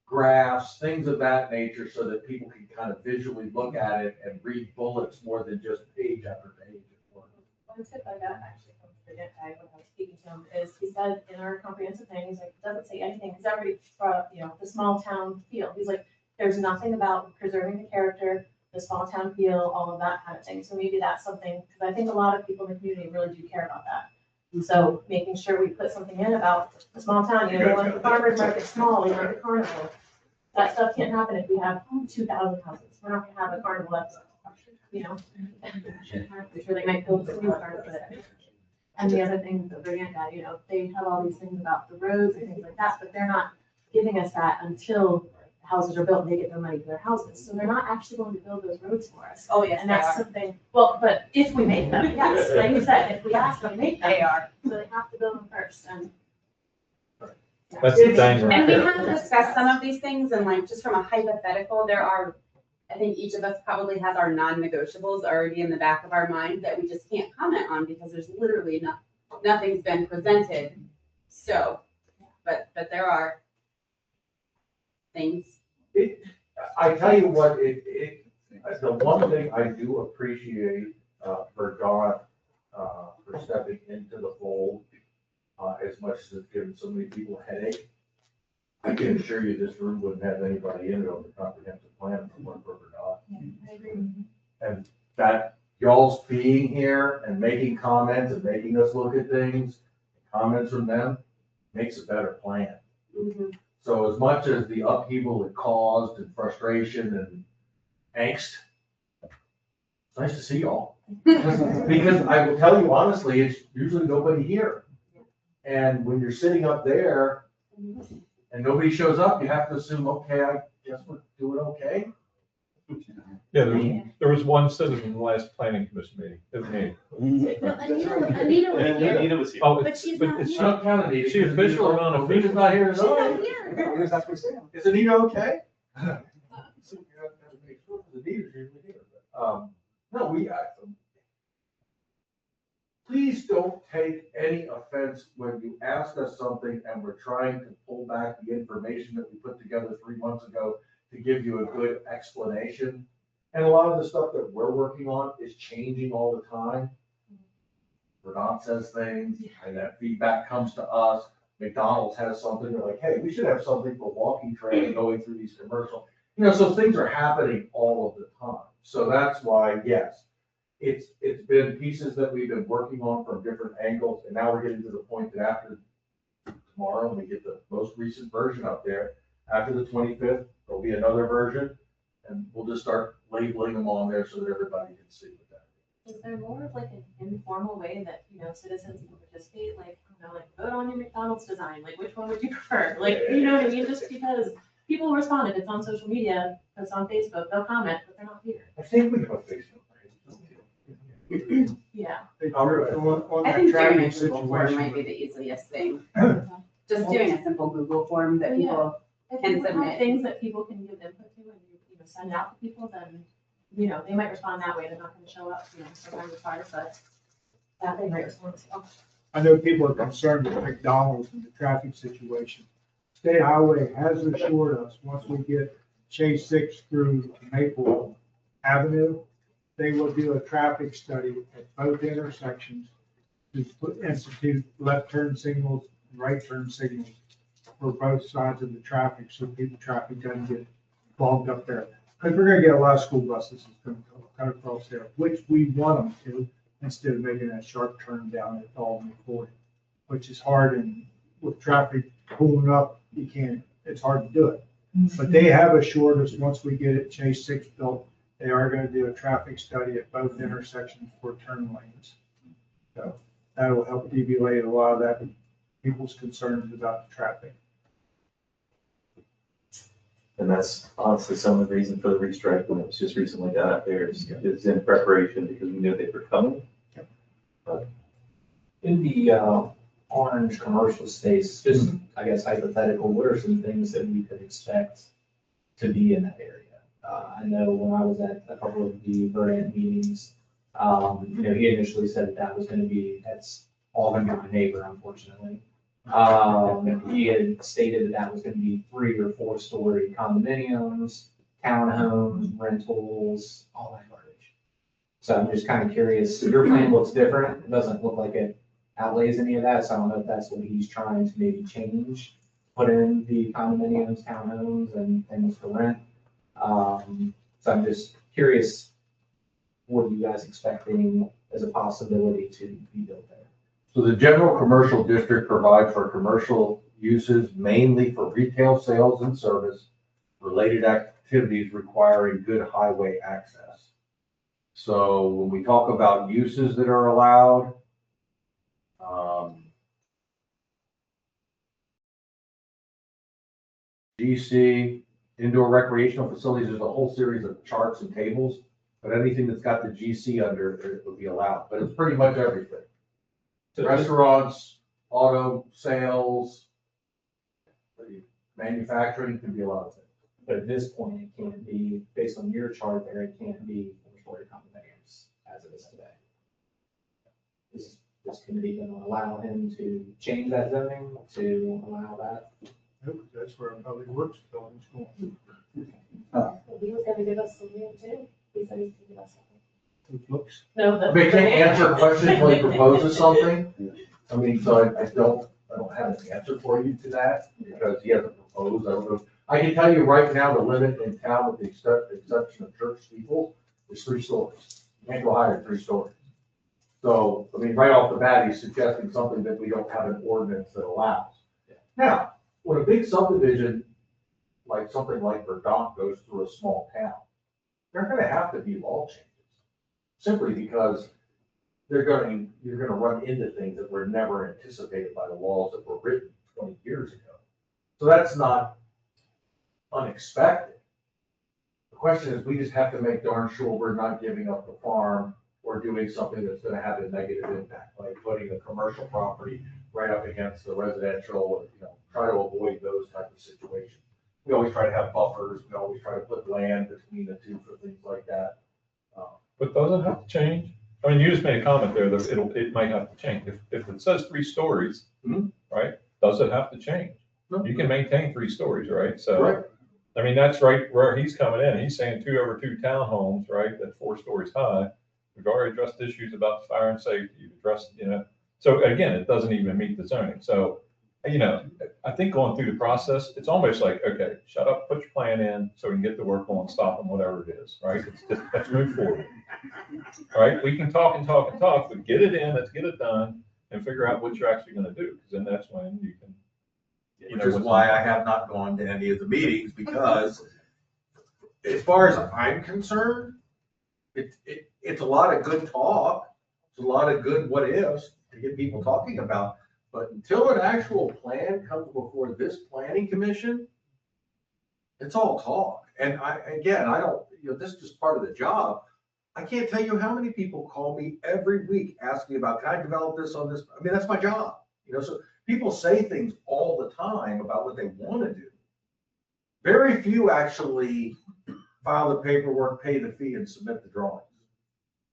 graphs, things of that nature, so that people can kind of visually look at it and read bullets more than just page after page. One tip I got actually from the guy when I was speaking to him is he said in our comprehensive plan, he's like, it doesn't say anything, he's already brought up, you know, the small town feel. He's like, there's nothing about preserving the character, the small town feel, all of that kind of thing. So maybe that's something, because I think a lot of people in the community really do care about that. And so making sure we put something in about the small town, you know, we want the farmers market small, we want the carnival. That stuff can't happen if we have 2,000 houses. We're not gonna have a carnival that's, you know. I'm sure they might build some new cars, but. And the other thing that they're getting at, you know, they have all these things about the roads and things like that, but they're not giving us that until the houses are built and they get their money for their houses. So they're not actually going to build those roads for us. Oh, yes, And they that's are. something, well, but if we make them, yes, like you said, if we ask them to make them. They are. So they have to build them first and. That's the thing right And we there. have discussed some of these things, and like, just from a hypothetical, there are, I think each of us probably has our non-negotiables already in the back of our mind that we just can't comment on because there's literally nothing's been presented. So, but there are things. I tell you what, the one thing I do appreciate, for Don, for stepping into the fold, as much as it's given so many people a headache. I can assure you this room wouldn't have anybody in it on the comprehensive plan if it weren't for Don. I agree. And that y'all's being here and making comments and making us look at things, comments from them, makes a better plan. So as much as the upheaval it caused and frustration and angst, it's nice to see y'all. Because I will tell you honestly, it's usually nobody here. And when you're sitting up there and nobody shows up, you have to assume, okay, I guess we're doing okay. Yeah, there was one citizen in the last planning commission meeting, isn't he? No, Anita was here. Anita was here. Oh, But she's but not is here. she, I don't count Anita. is she official or non-official? Anita's not here. She's not here. Is Anita okay? Anita's usually here, but, no, please don't take any offense when you ask us something and we're trying to pull back the information that we put together 3 months ago to give you a good explanation. And a lot of the stuff that we're working on is changing all the time. Renat says things and that feedback comes to us. McDonald's has something, they're like, hey, we should have something for walking trail going through these commercials. You know, so things are happening all of the time. So that's why, yes, it's been pieces that we've been working on from different angles. And now we're getting to the point that after tomorrow, when we get the most recent version up there, after the 25th, there'll be another version. And we'll just start labeling them on there so that everybody can see what that is. Is there more of like an informal way that, you know, citizens can participate, like, you know, like vote on your McDonald's design, like which one would you prefer? Like, you know what I mean, just because people respond, if it's on social media, if it's on Facebook, they'll comment, but they're not here. I think we have a Facebook page. Yeah. I think doing a Google form might be the easiest thing. Just doing a simple Google form that people If can you have submit. things that people can give input to and you know, send out to people, then, you know, they might respond that way, they're not gonna show up, you know, sometimes it's hard, but that they might respond to. I know people are concerned with McDonald's and the traffic situation. State Highway has assured us, once we get Chase 6 through Maple Avenue, they will do a traffic study at both intersections to institute left turn signals, and right turn signals for both sides of the traffic, so traffic doesn't get bogged up there. Because we're gonna get a lot of school buses that's gonna cut across there, which we want them to, instead of making that sharp turn down at Dalton and Ford, which is hard, and with traffic pulling up, you can't, it's hard to do it. But they have assured us, once we get it Chase 6 built, they are gonna do a traffic study at both intersections for turn lanes. So that'll help alleviate a lot of that, people's concerns about the traffic. And that's honestly some of the reason for the restriping that was just recently got out there is in preparation because we knew they were coming. In the orange commercial space, just, I guess hypothetical, what are some things that we could expect to be in that area? I know when I was at a couple of the Verdant meetings, he initially said that was gonna be, that's all gonna be my neighbor, unfortunately. He had stated that was gonna be 3 or 4 story condominiums, townhomes, rentals, all that garbage. So I'm just kind of curious, your plan looks different, it doesn't look like it outlays any of that, so I don't know if that's what he's trying to maybe change, put in the condominiums, townhomes, and things for rent. So I'm just curious, what are you guys expecting as a possibility to be built there? So the general commercial district provides for commercial uses mainly for retail sales and service, related activities requiring good highway access. So when we talk about uses that are allowed, GC, indoor recreational facilities, there's a whole series of charts and tables, but anything that's got the GC under it would be allowed, but it's pretty much everything. Restaurants, auto sales, manufacturing can be a lot of things. But at this point, it can't be, based on your chart there, it can't be 4-story condominiums as it is today. Is this committee going to allow him to change that zoning to allow that? Nope, that's where Public Works building's going. He was gonna give us some room too. He said he's gonna give us something. It looks. No, the. They can't answer questions until he proposes something. I mean, so I don't have an answer for you to that because he hasn't proposed. I don't know. I can tell you right now, the limit in town with the exception of church steeples is 3 stories. You can't go higher than 3 stories. So, I mean, right off the bat, he's suggesting something that we don't have an ordinance that allows. Now, when a big subdivision, like something like Verdant goes through a small town, there are gonna have to be law changes. Simply because you're gonna run into things that were never anticipated by the laws that were written 20 years ago. So that's not unexpected. The question is, we just have to make darn sure we're not giving up the farm or doing something that's gonna have a negative impact, like putting a commercial property right up against the residential, or, try to avoid those type of situations. We always try to have buffers, we always try to put land between the two for things like that. But does it have to change? I mean, you just made a comment there that it might have to change. If it says 3 stories, right, does it have to change? You can maintain 3 stories, right? So, Right. I mean, that's right where he's coming in. He's saying 2 over 2 townhomes, right, that's 4 stories high. We've already addressed issues about fire and safety, you've addressed, so again, it doesn't even meet the zoning. So, I think going through the process, it's almost like, okay, shut up, put your plan in so we can get the work on, stop on whatever it is, right? It's just, let's move forward. Right? We can talk and talk and talk, but get it in, let's get it done and figure out what you're actually gonna do, because then that's when you can. Which is why I have not gone to any of the meetings, because as far as I'm concerned, it's a lot of good talk. It's a lot of good what ifs to get people talking about. But until an actual plan comes before this planning commission, it's all talk. And I don't, this is just part of the job. I can't tell you how many people call me every week asking about, can I develop this on this? I mean, that's my job. So people say things all the time about what they want to do. Very few actually file the paperwork, pay the fee, and submit the drawings.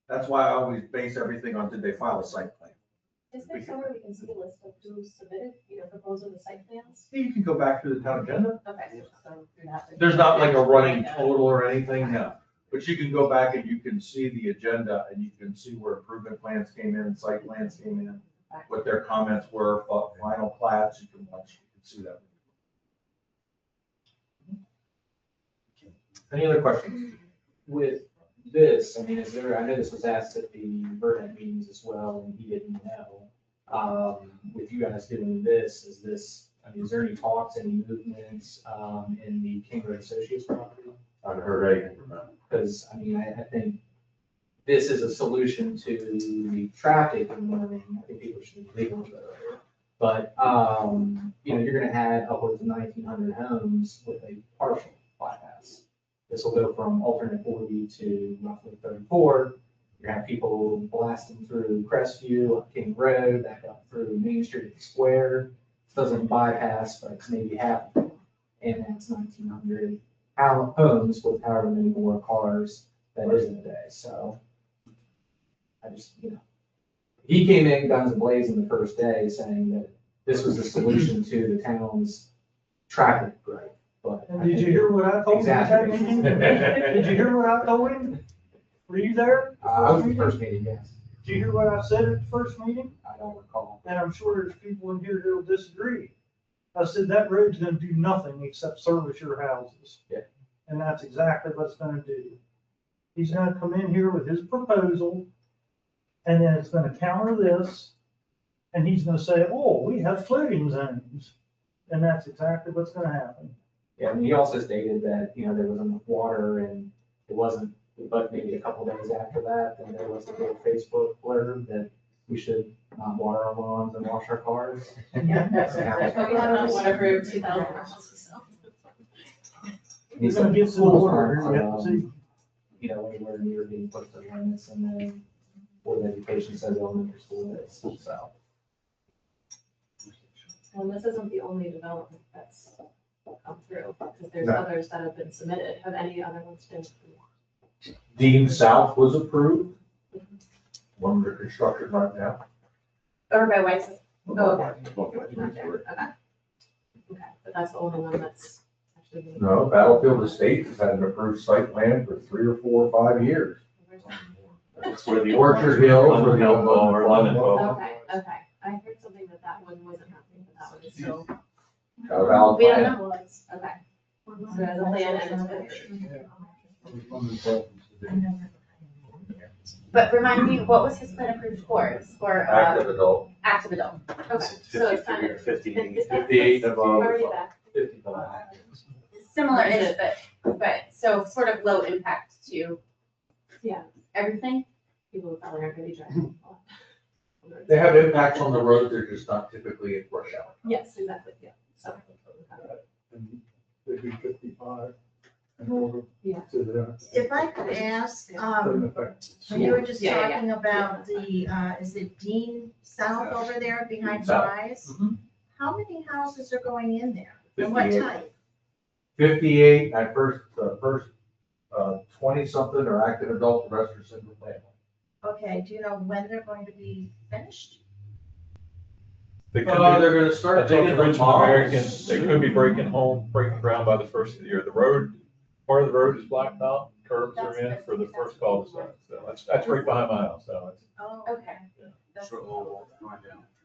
That's why I always base everything on, did they file a site plan? Is there somewhere we can see a list of who submitted, proposal the site plans? You can go back to the town agenda. Okay, so you're not. There's not like a running total or anything, no. But you can go back and you can see the agenda and you can see where improvement plans came in, site plans came in, what their comments were, final plats, you can watch, you can see that. Any other questions? With this, I mean, is there, I know this was asked at the Verdant meetings as well, and he didn't know. With you guys doing this, is there any talks, any movements, in the King Road Associates property? I haven't heard anything from that. Because, I think this is a solution to the traffic in the morning. I think people should be legal with that earlier. But, you're gonna add upwards of 1,900 homes with a partial bypass. This will go from alternate 40 to roughly 34. You're gonna have people blasting through Crestview, up King Road, back up through Main Street Square. It doesn't bypass, but it's maybe half, and that's 1,900 homes with however many more cars that is in a day, so. I just, he came in guns blazing the first day saying that this was the solution to the town's traffic growth, but. And did you hear what I told him at that Exactly. meeting? Did you hear what I told him? Were you there? I was at the first meeting, yes. Did you hear what I said at the first meeting? I don't recall. And I'm sure there's people in here who will disagree. I said that road's gonna do nothing except service your houses. Yeah. And that's exactly what it's gonna do. He's gonna come in here with his proposal, and then it's gonna counter this, and he's gonna say, oh, we have floating zones. And that's exactly what's gonna happen. Yeah, and he also stated that, there wasn't enough water and it wasn't, but maybe a couple days after that, then there was a little Facebook blurb that we should not water our lawns and wash our cars. But we haven't whatever 2,000 houses, so. He's gonna get some water here, we have to see. Anywhere near being put to limits, and then Board of Education says elementary school is, so. And this isn't the only development that's come through, because there's No. others that have been submitted. Have any other ones been? Dean South was approved. One under construction right now. Over by Weiss? Oh, okay. Not there, okay. Okay, but that's the only one that's actually being. No, Battlefield Estates has had an approved site plan for 3 or 4 or 5 years. That's where the Orchard Hills, where the old one, or Lemon. Okay, okay. I heard something that one wasn't happening, but that one is still. Got a valid We don't plan. know. Okay. So as a plan and it's been. But remind me, what was his plan approved for? It's for, Active adult. active adult. Okay, so it's kind of. 58 of them. Already back. 55. Similar-ish, but so sort of low impact to Yeah, everything. people probably aren't gonna be driving. They have impacts on the road, they're just not typically in rush hour. Yes, exactly, yeah, so. They'd be 55 and over Yeah. to the. If I could ask, doesn't affect- when you were just Yeah, yeah, talking about the, is it Dean South over there behind South. Fry's? Mhm. How many houses are going in there? And what 58. type? 58, at first, the first 20-something are active adult, the rest are single family. Okay, do you know when they're going to be finished? They could They're be, gonna start. I think taking the the Richmond models. Americans, they could be breaking ground by the first of the year. The road, part of the road is blacked out, curbs are in for the first cul-de-sac. So that's right behind my house, so it's. Oh, Okay.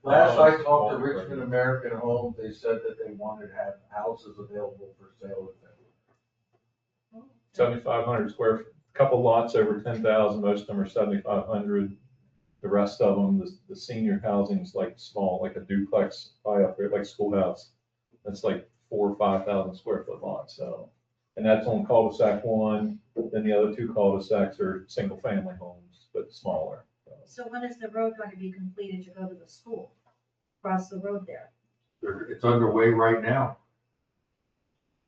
Last I talked to Richmond American Homes, they said that they wanted to have houses available for sale. 7,500 square, couple lots over 10,000, most of them are 7,500. The rest of them, the senior housing is like small, like a duplex, probably up there, like schoolhouse. That's like 4,000 or 5,000 square foot lots, so. And that's on cul-de-sac 1, then the other 2 cul-de-sacs are single family homes, but smaller. so when is the road going to be completed to go to the school? Across the road there? It's underway right now.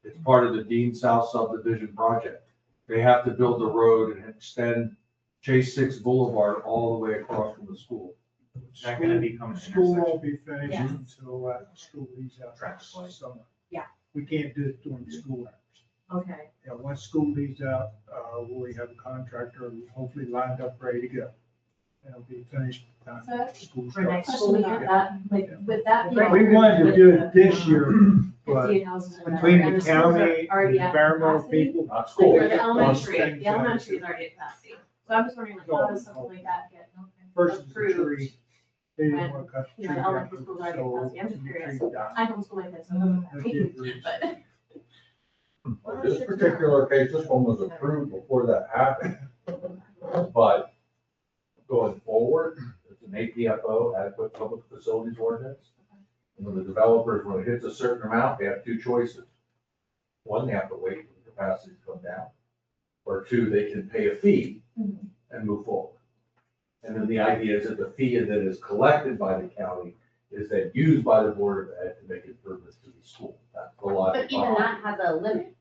It's part of the Dean South subdivision project. They have to build the road and extend Chase 6 Boulevard all the way across from the school. Not gonna become an School intersection. won't be finished Yeah. until school leaves out Traffic this light. summer. Yeah. We can't do it during the school hours. Okay. Yeah, once school leaves out, we have a contractor hopefully lined up, ready to go. And it'll be finished by So, school For next starts. school question about year? that, like, with that. being We wanted to with do the it this year, but 58 houses or whatever, between and the schools are county, already the at environmental capacity, people. Not Like school. for the elementary, things the elementary is like- already at capacity. So I'm just wondering, like, how does something like that get Versus the approved? tree. They didn't when, want to cut the you tree know, down. elementary schools already at so capacity? I'm just the curious. tree died. I homeschool my kids, so it doesn't That's matter. it, Bruce. But, This particular case, this one was approved before that happened. But going forward, it's an APFO, adequate public facilities ordinance. And when the developers, when it hits a certain amount, they have 2 choices. One, they have to wait for the capacity to come down. Or 2, they can pay a fee and move forward. And then the idea is that the fee that is collected by the county is then used by the Board of Ed to make improvements to the school. That's a lot. But even that has a limit.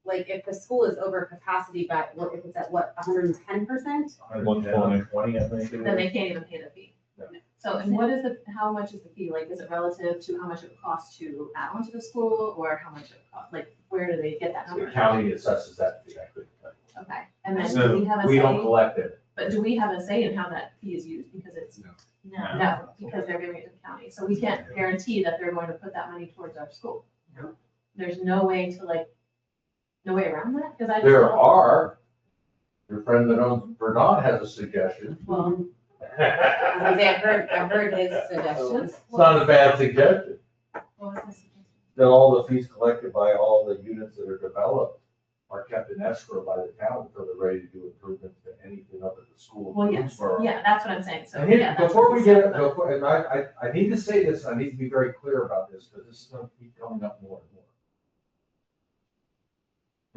like, if the school is over capacity by, what, if it's at what, 110%? 120. I think. Then they can't even pay the fee. So, and what is the, how much is the fee? Like, is it relative to how much it would cost to add on to the school, or how much it would cost, like, where do they get that The number? county assesses that fee, I couldn't tell you. Okay, and then So do we have a we don't say, collect it. but do we have a say in how that fee is used, because it's, no, because they're giving it to the county, so we can't guarantee that they're going to put that money towards our school. There's no way to like, no way around that, because I just. There don't- are, your friend that owns Bernard has a suggestion. Well, I've heard his suggestions. It's not a bad suggestion, what was this? that all the fees collected by all the units that are developed are kept in escrow by the town until they're ready to do improvements to anything up at the school. Well, yes, yeah, that's what I'm saying, so, And here, yeah. that's before what we he get, said, but- before, and I need to say this, I need to be very clear about this, because this is gonna keep coming up more and more.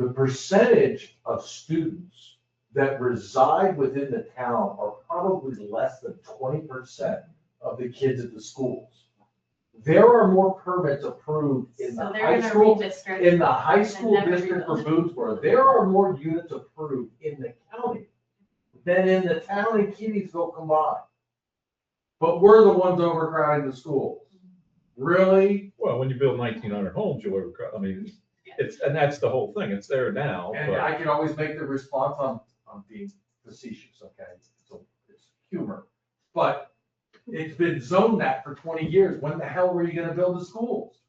The percentage of students that reside within the town are probably less than 20% of the kids at the schools. There are more permits approved in the So they're high gonna school, redistrict in the high and school never district for rebuild. Boonesboro. There are more units approved in the county than in the town and Keedysville combined. But we're the ones overcrowding the schools. Really? Well, when you build 1,900 homes, you'll overcrowd, I mean, it's, and that's the whole thing, it's there now, And I but can always make the response, I'm being facetious, okay? So it's humor. But it's been zoned that for 20 years. When the hell were you gonna build the schools?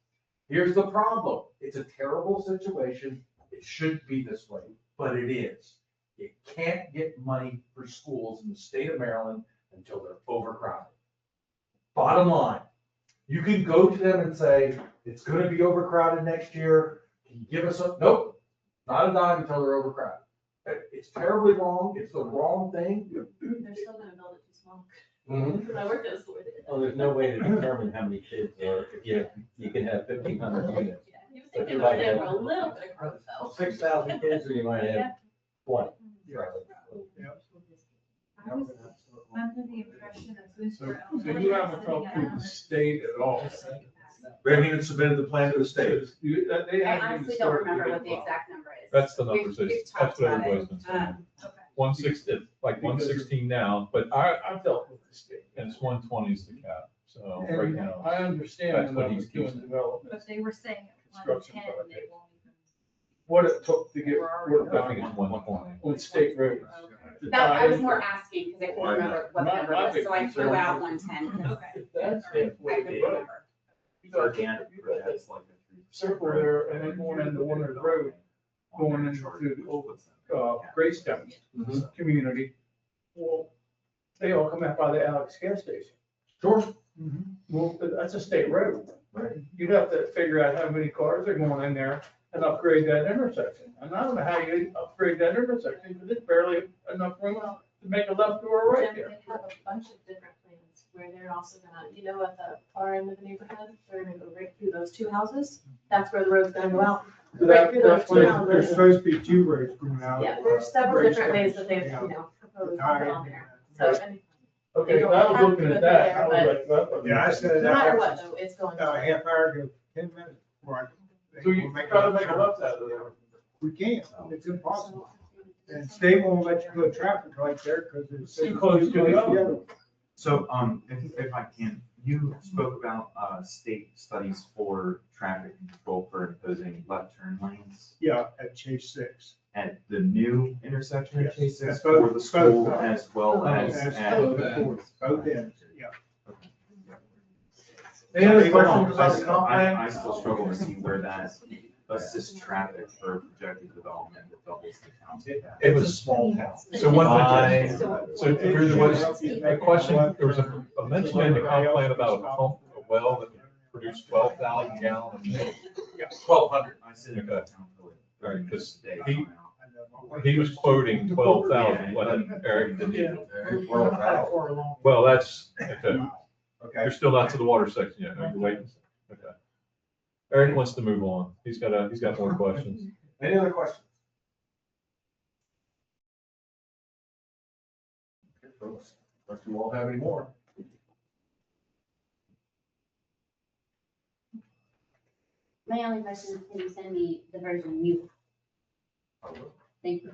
Here's the problem. It's a terrible situation. It shouldn't be this way, but it is. You can't get money for schools in the state of Maryland until they're overcrowded. Bottom line, you can go to them and say, it's gonna be overcrowded next year. Can you give us a, nope, not a dime until they're overcrowded. It's terribly wrong. It's the wrong thing. They're still gonna build it too small. Mhm. Because I worked at a school. Well, there's no way to determine how many kids are, if you can have 1,500 units. He was But thinking you about might there have for a little bit of growth though. 6,000 kids, or you might have 20. I was under the impression that Booster. So you haven't talked to the state at all? We haven't even submitted the plan to the state. They I haven't even honestly don't started remember to what the get exact number is. that's the We've- numbers, we've that's talked what about everybody's it. been saying. 160, Like 116 now, but I've dealt with the state. and it's 120 is the cap, so right And now. I understand That's that what I he's was doing using. development, But they were saying at Construction 110, project. they won't even. what it took to get work I think done it's 120. on state roads. That, I was more asking because I couldn't remember what the number My was, so I big threw concern out is- 110. That's I couldn't remember. Organic, that's like a 3% Circle there and then going into Warner Road, going into the old, Greystone community. Well, they all come out by the Alex gas station. Sure. Well, that's a state road. Right. You'd have to figure out how many cars are going in there and upgrade that intersection. And I don't know how you upgrade that intersection, because it's barely enough room to make a left or a right and there. they have a bunch of different plans where they're also gonna, you know, at the far end of the neighborhood, they're gonna go right through those two houses. That's where the road's gonna go out. Right through those That's two where houses. there's supposed to be two roads going out. Yeah, there's several different ways that they've, Yeah. you know, proposed to put on there. So, and Okay, I was looking at that, I was like, well. Yeah, I said no matter what, though, it's going. a half hour to 10 minutes. before I- So you gotta make a left out of there. We can't, it's impossible. And state won't let you put traffic light there because it's Too close to the other. So, if I can, you spoke about, state studies for traffic control for imposing left turn lanes Yeah, at Chase 6. at the new intersection at Yes, Chase that's 6 for both- the school both. as well as That's at. both ends, yeah. Any other questions about the comp plan? I still struggle to see where that assists traffic for projected development that doubles the town's. It was a small town. So one I- thing, so there was a question, there was a mention in the comp plan about a pump, a well that produced 12,000 gallons. Yeah, 1,200. I said in the town code. Right, because he was quoting 12,000, what Eric didn't. Well, that's, okay. Okay. You're still not to the water section yet, are you waiting? Okay. Eric wants to move on. He's got more questions. Any other questions? Okay, folks, unless you all have any more. My only question is, can you send me the version you Thank you.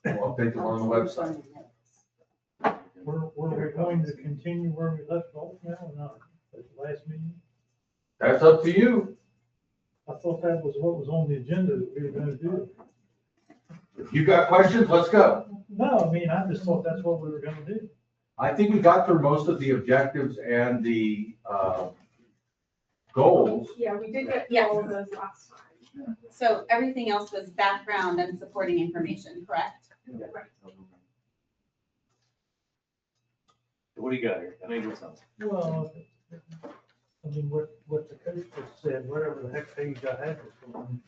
We'll update them on the website. Were we going to continue where we left off now or not, at the last meeting? That's up to you. I thought that was what was on the agenda that we were gonna do. If you got questions, let's go. No, I mean, I just thought that's what we were gonna do. I think we got through most of the objectives and the, goals. Yeah, we did get Yes. all of those last time. So everything else was background and supporting information, correct? What do you got here? I think it's something. Well, I mean, what the coach just said, whatever the heck page I had was on.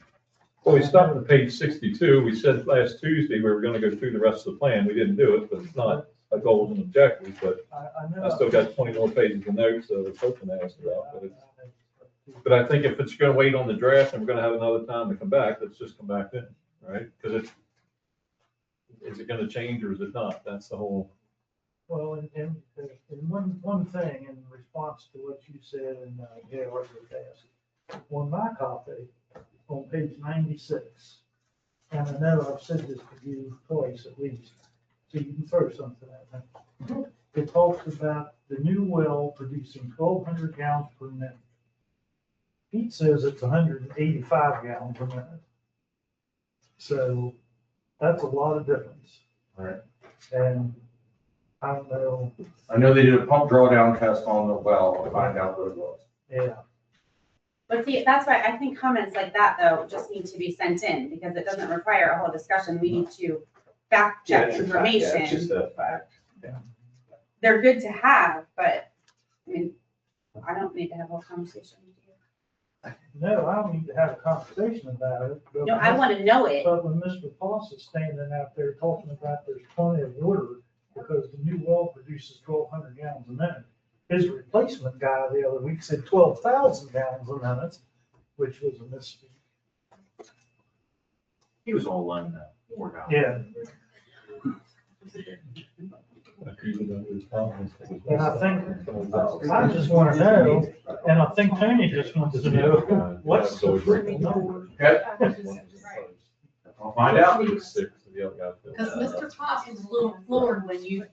Well, we stopped at page 62. We said last Tuesday we were going to go through the rest of the plan. We didn't do it, but it's not a goals and objectives, but I know. I still got 20 more pages of notes that I was hoping to ask about, but I think if it's going to wait on the draft and we're going to have another time to come back, let's just come back then, right? Because is it going to change or is it not? That's the whole. Well, and one thing in response to what you said and, yeah, what you asked, on my copy, on page 96, and I know I've said this to you twice at least, so you can throw something at me. It talks about the new well producing 1,200 gallons per minute. Pete says it's 185 gallons a minute. So that's a lot of difference. Right. And I don't know, I know they did a pump drawdown test on the well to find out what it was. yeah. But see, that's why I think comments like that though just need to be sent in because it doesn't require a whole discussion. We need to fact check It's a fact, yeah, it's information. just a fact. They're good to have, but I mean, I don't need to have a whole conversation. No, I don't need to have a conversation about it. but No, I want to know it. But when Mr. Foss is standing out there talking about there's plenty of water because the new well produces 1,200 gallons a minute. His replacement guy the other week said 12,000 gallons a minute, which was a misspeak. He was all alone though. Poor guy. Yeah. And I think, I just want to know, and I think Tony just wants to know, what's the freaking number? I'll find out. Because Mr. Foss was a little floored when you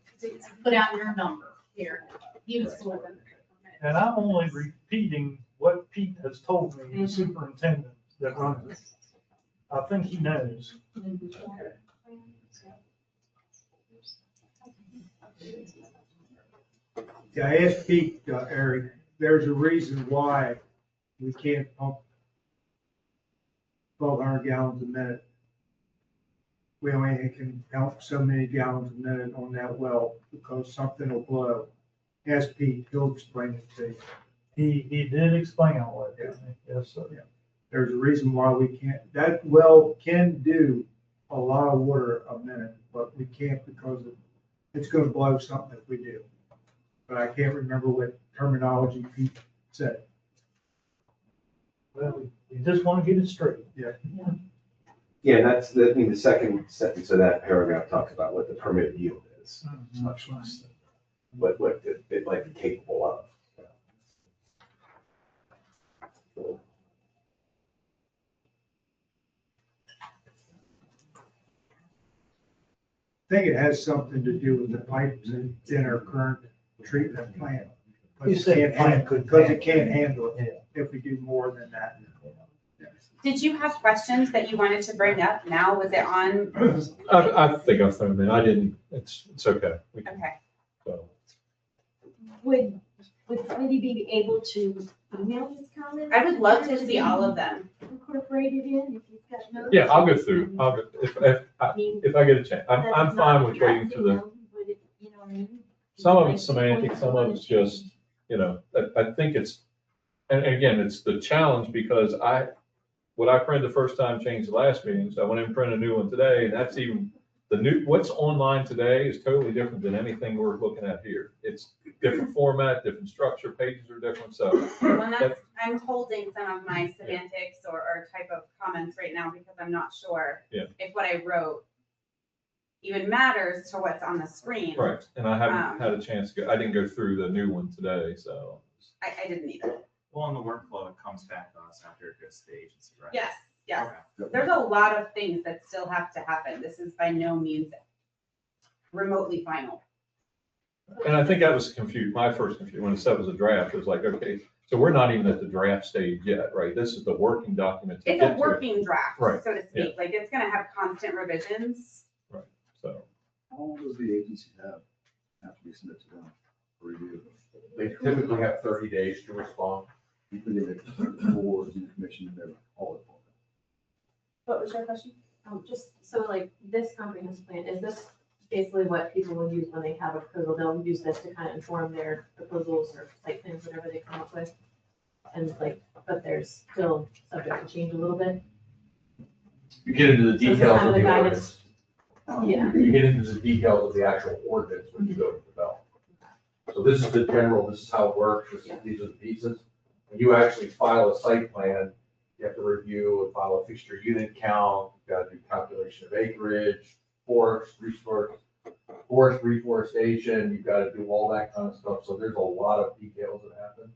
put out your number here. He was floored. And I'm only repeating what Pete has told me, the superintendent that runs it. I think he knows. Yeah, I asked Pete, Eric, there's a reason why we can't pump 1,200 gallons a minute. We only can pump so many gallons a minute on that well because something will blow. Ask Pete, he'll explain it to you. He did explain all that, didn't he? Yes, sir. Yeah. There's a reason why we can't, that well can do a lot of water a minute, but we can't because it's gonna blow something if we do. But I can't remember what terminology Pete said. Well, we just want to get it straight. Yeah. Yeah, that's, I mean, the second sentence of that paragraph talks about what the permitted yield is. It's much less than what it might be capable of. I think it has something to do with the pipes in our current treatment plant. You say a plant could Because it can't handle it if we do more than that. Did you have questions that you wanted to bring up now? Was it on? I think I've thrown them in. I didn't, it's okay. We can- Okay. so. Would somebody be able to email his comments? I would love to see all of them. Incorporated in, if you've got notes. Yeah, I'll go through. If I get a chance. I'm fine with waiting for the, You know what I mean? some of it's semantic, some of it's just, I think it's, and again, it's the challenge because what I printed the first time changed the last meeting, so I went in and printed a new one today, and that's even, what's online today is totally different than anything we're looking at here. It's different format, different structure, pages are different, so. Well, I'm holding some of my semantics or type of comments right now because I'm not sure if what I wrote even matters to what's on the screen. Right, and I haven't had a chance to go, I didn't go through the new one today, so. I didn't either. Well, and the workflow, it comes back to us after it goes to the agency, right? Yes, Yes, there's a lot of things that still have to happen. This is by no means remotely final. And I think that was confused, my first confusion, when it said it was a draft, it was like, okay, so we're not even at the draft stage yet, right? This is the working document to It's get a to. working draft, Right, so to speak. Like, it's gonna have constant revisions. So, How long does the agency have after we send it to them for review? They typically have 30 days to respond. You put in the board and the commission, they're all at once. What was your question? Just, so like this comprehensive plan, is this basically what people will use when they have a proposal? They'll use this to kind of inform their proposals or site plans, whatever they come up with? And like, but there's still subject to change a little bit? You get into the So it's details kind of of the the ordinance. Yeah. You get into the details of the actual ordinance when you go to develop. So this is the general, this is how it works, these are the pieces. When you actually file a site plan, you have to review and file a fixture unit count, you gotta do calculation of acreage, forest, reforestation, you've gotta do all that kind of stuff, so there's a lot of details that happen.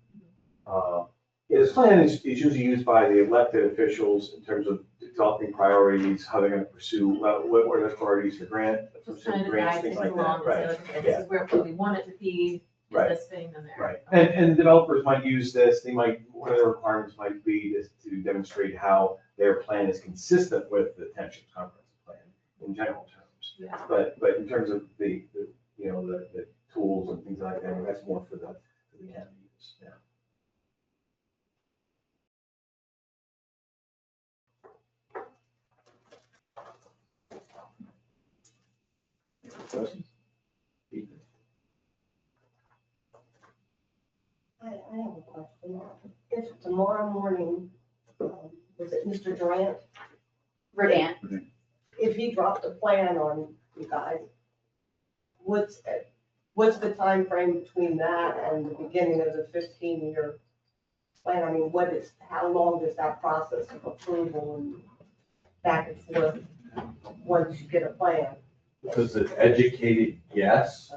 Yeah, this plan is usually used by the elected officials in terms of developing priorities, how they're gonna pursue, what are the priorities for Kind of grants, guide things things like along, that, right? so okay, this is where we want it to be, is Right. this fitting in there? Right, and developers might use this, they might, one of the requirements might be is to demonstrate how their plan is consistent with the township's comprehensive plan in general terms. Yeah. But in terms of the you know, the tools and things like that, that's more for the county use, yeah. Questions? I have a question. If tomorrow morning, was it Mr. Durant? Verdant. If he dropped a plan on you guys, what's the time frame between that and the beginning of the 15-year plan? I mean, how long does that process of approval and back and forth once you get a plan? Because an educated guess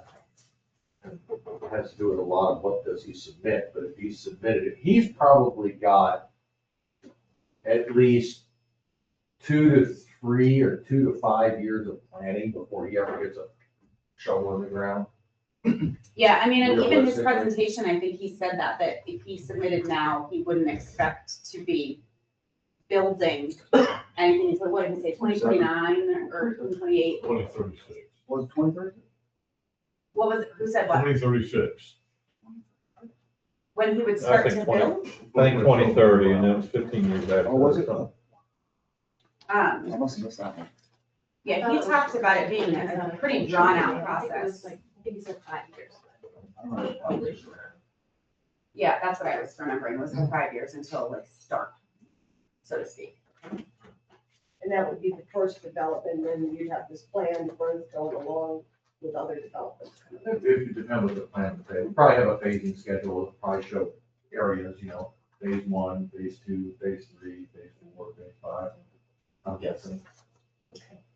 has to do with a lot of what does he submit, but if he submitted it, he's probably got at least 2 to 3 or 2 to 5 years of planning before he ever gets a shovel in the ground. Yeah, I mean, and even his Realistically. presentation, I think he said that if he submitted now, he wouldn't expect to be building anything, so what did he say, 2029 or 2028? 2036. Was it 2030? What was it, who said what? 2036. When he would I start to think build? 2030, and then it was 15 years after. Oh, was it? Um, I must have missed that one. yeah, he talked about it being a pretty drawn out process. I think he said 5 years. I don't know, probably. Yeah, that's what I was remembering, was the 5 years until like start, so to speak. And that would be the first development, then you'd have this planned growth going along with other developments. If it depends what the plan would say, we probably have a phasing schedule, we'll probably show areas, phase 1, phase 2, phase 3, phase 4, phase 5, I'm guessing.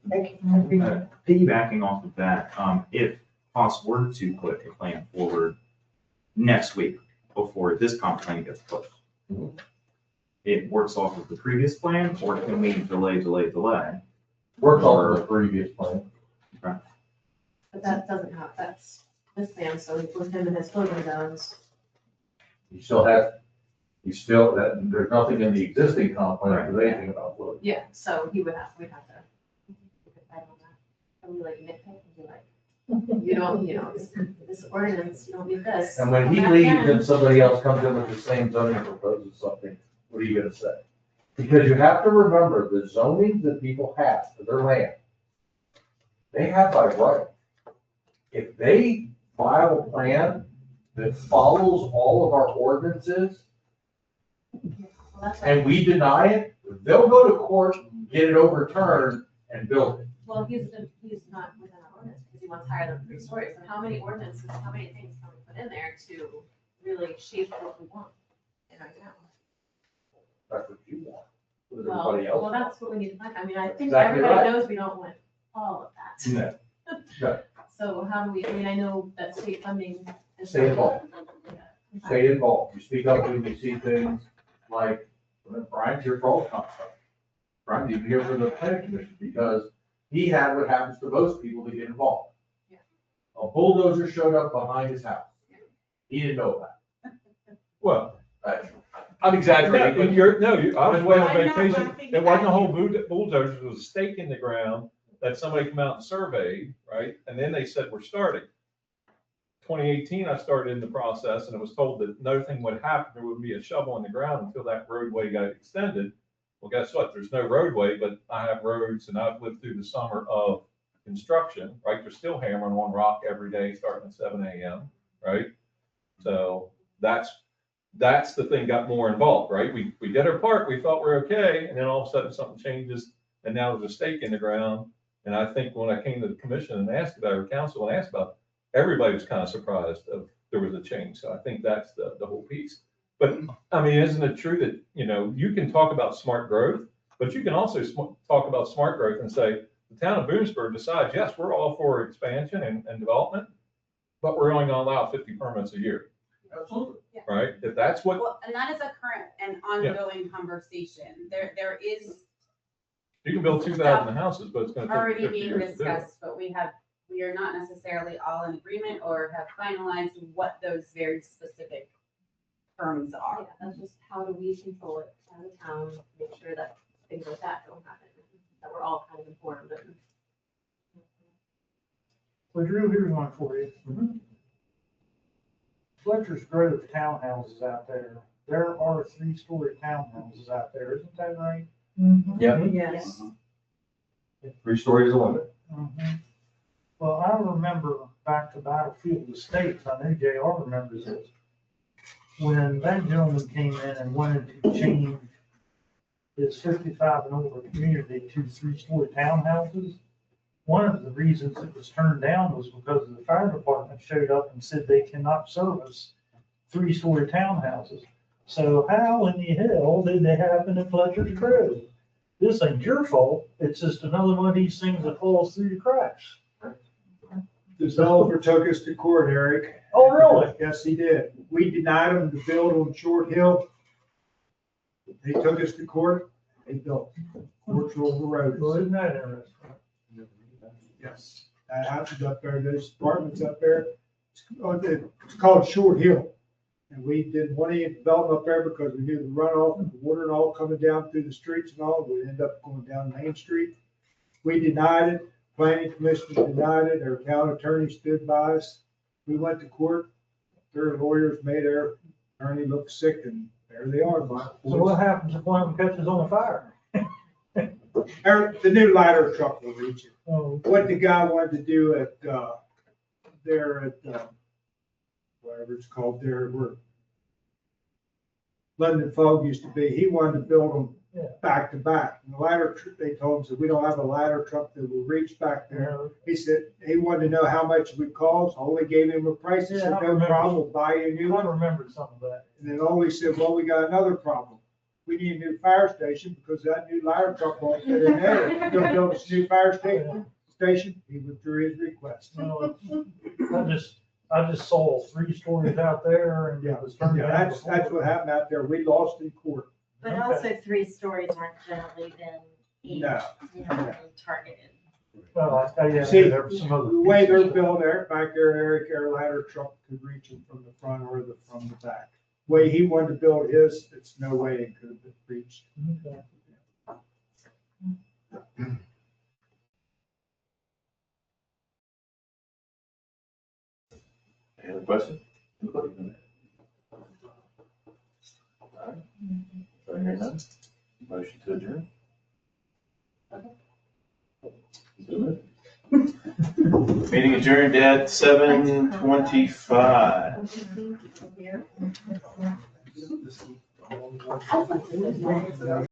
Thank you. Piggybacking off of that, if Haas were to put a plan forward next week before this comp plan gets pushed, it works off of the previous plan, or can we delay? Works off of the previous plan. But that doesn't have, that's this plan, so with him and his floating zones. There's nothing in the existing comp plan that says anything about flood. Yeah, so we'd have to. I don't know. And we like nitpick and be like, this ordinance, you don't need this. And when he Come back leaves in. and somebody else comes in with the same zoning and proposes something, what are you gonna say? Because you have to remember, the zoning that people have for their land, they have by right. If they file a plan that follows all of our ordinances, and we deny it, they'll go to court, get it overturned, and build it. Well, he's not within our ordinance because he wants higher than 3 stories. So how many ordinances, how many things can we put in there to really shape what we want in our town? That's what you want. What does Well, everybody else well, want? that's what we need to find. I mean, I think Exactly everybody right. knows we don't want all of that. No. No. So how do we, I mean, I know that state funding is. Stay involved. Stay involved. You speak up when you see things like, Brian's here for all kinds of stuff. Brian, even here for the planning commission, because he had what happens to most people that get involved. A bulldozer showed up behind his house. He didn't know about Well, it. I'm exaggerating, but I was away on I'm not vacation. laughing It wasn't a at whole bulldozer, it was a stake in the ground that somebody come out and surveyed, right? And then they said, we're starting. 2018, I started in the process and it was told that nothing would happen. There would be a shovel in the ground until that roadway got extended. Well, guess what? There's no roadway, but I have roads and I've lived through the summer of construction, right? They're still hammering on rock every day, starting at 7 a.m., right? So that's the thing got more involved, right? We did our part, we thought we're okay, and then all of a sudden something changes, and now there's a stake in the ground. And I think when I came to the commission and asked about it, or council and asked about it, everybody was kind of surprised of there was a change. So I think that's the whole piece. But I mean, isn't it true that, you can talk about smart growth, but you can also talk about smart growth and say, the town of Boonsburg decides, yes, we're all for expansion and development, but we're only gonna allow 50 permits a year. Absolutely. Right? If that's what, Well, and that is a current and ongoing conversation. There is you can build 2,000 houses, but it's gonna take already 50 being years to do it. discussed, but we are not necessarily all in agreement or have finalized what those very specific terms are. Yeah, that's just how do we control it as a town, make sure that things like that don't happen, that we're all kind of informed and. So Drew, here's one for you. Fletcher's Grove townhouses out there. There are 3-story townhouses out there, isn't that right? Yeah. Yes. 3 stories is a limit. Well, I remember back to Battlefield Estates, I know JR remembers this. When that gentleman came in and wanted to change his 55 and older community to 3-story townhouses, one of the reasons it was turned down was because the fire department showed up and said they cannot service 3-story townhouses. So how in the hell did they happen at Fletcher's Grove? This ain't your fault, it's just another one of these things that falls through the cracks. Developer took us to court, Eric. Oh, really? Yes, he did. We denied them to build on Short Hill. They took us to court, they built. Courts were overrode. Well, isn't that interesting? Yes, that happens up there, those apartments up there. It's called Short Hill. And we didn't want any development up there because we knew the runoff and the water and all coming down through the streets and all. We ended up going down Main Street. We denied it. Planning commission denied it. Our town attorney stood by us. We went to court. Their lawyers made our attorney look sick, and there they are. So what happens if one of them catches on fire? The new ladder truck will reach it. Oh. What the guy wanted to do at, there at, whatever it's called there, where London Fog used to be, he wanted to build them back to back. And the ladder, they told him, said, we don't have a ladder truck that will reach back there. He said, he wanted to know how much it would cost. Ole gave him a price. He said, no problem, we'll buy you a new one. I remember some of that. And then Ole said, well, we got another problem. We need a new fire station because that new ladder truck won't fit in there. He's gonna build us a new fire station. He withdrew his request. No, I just saw 3 stories out there and it was turned down. That's what happened out there. We lost in court. But also 3 stories aren't generally been No. targeted. Well, See, there were some other. the way they're built there, back there, Eric, our ladder truck could reach them from the front or from the back. Way he wanted to build his, it's no way it could have been reached. Okay. Any other questions? All right. So hearing none, motion to adjourn. So moved. Meeting adjourned at 7:25.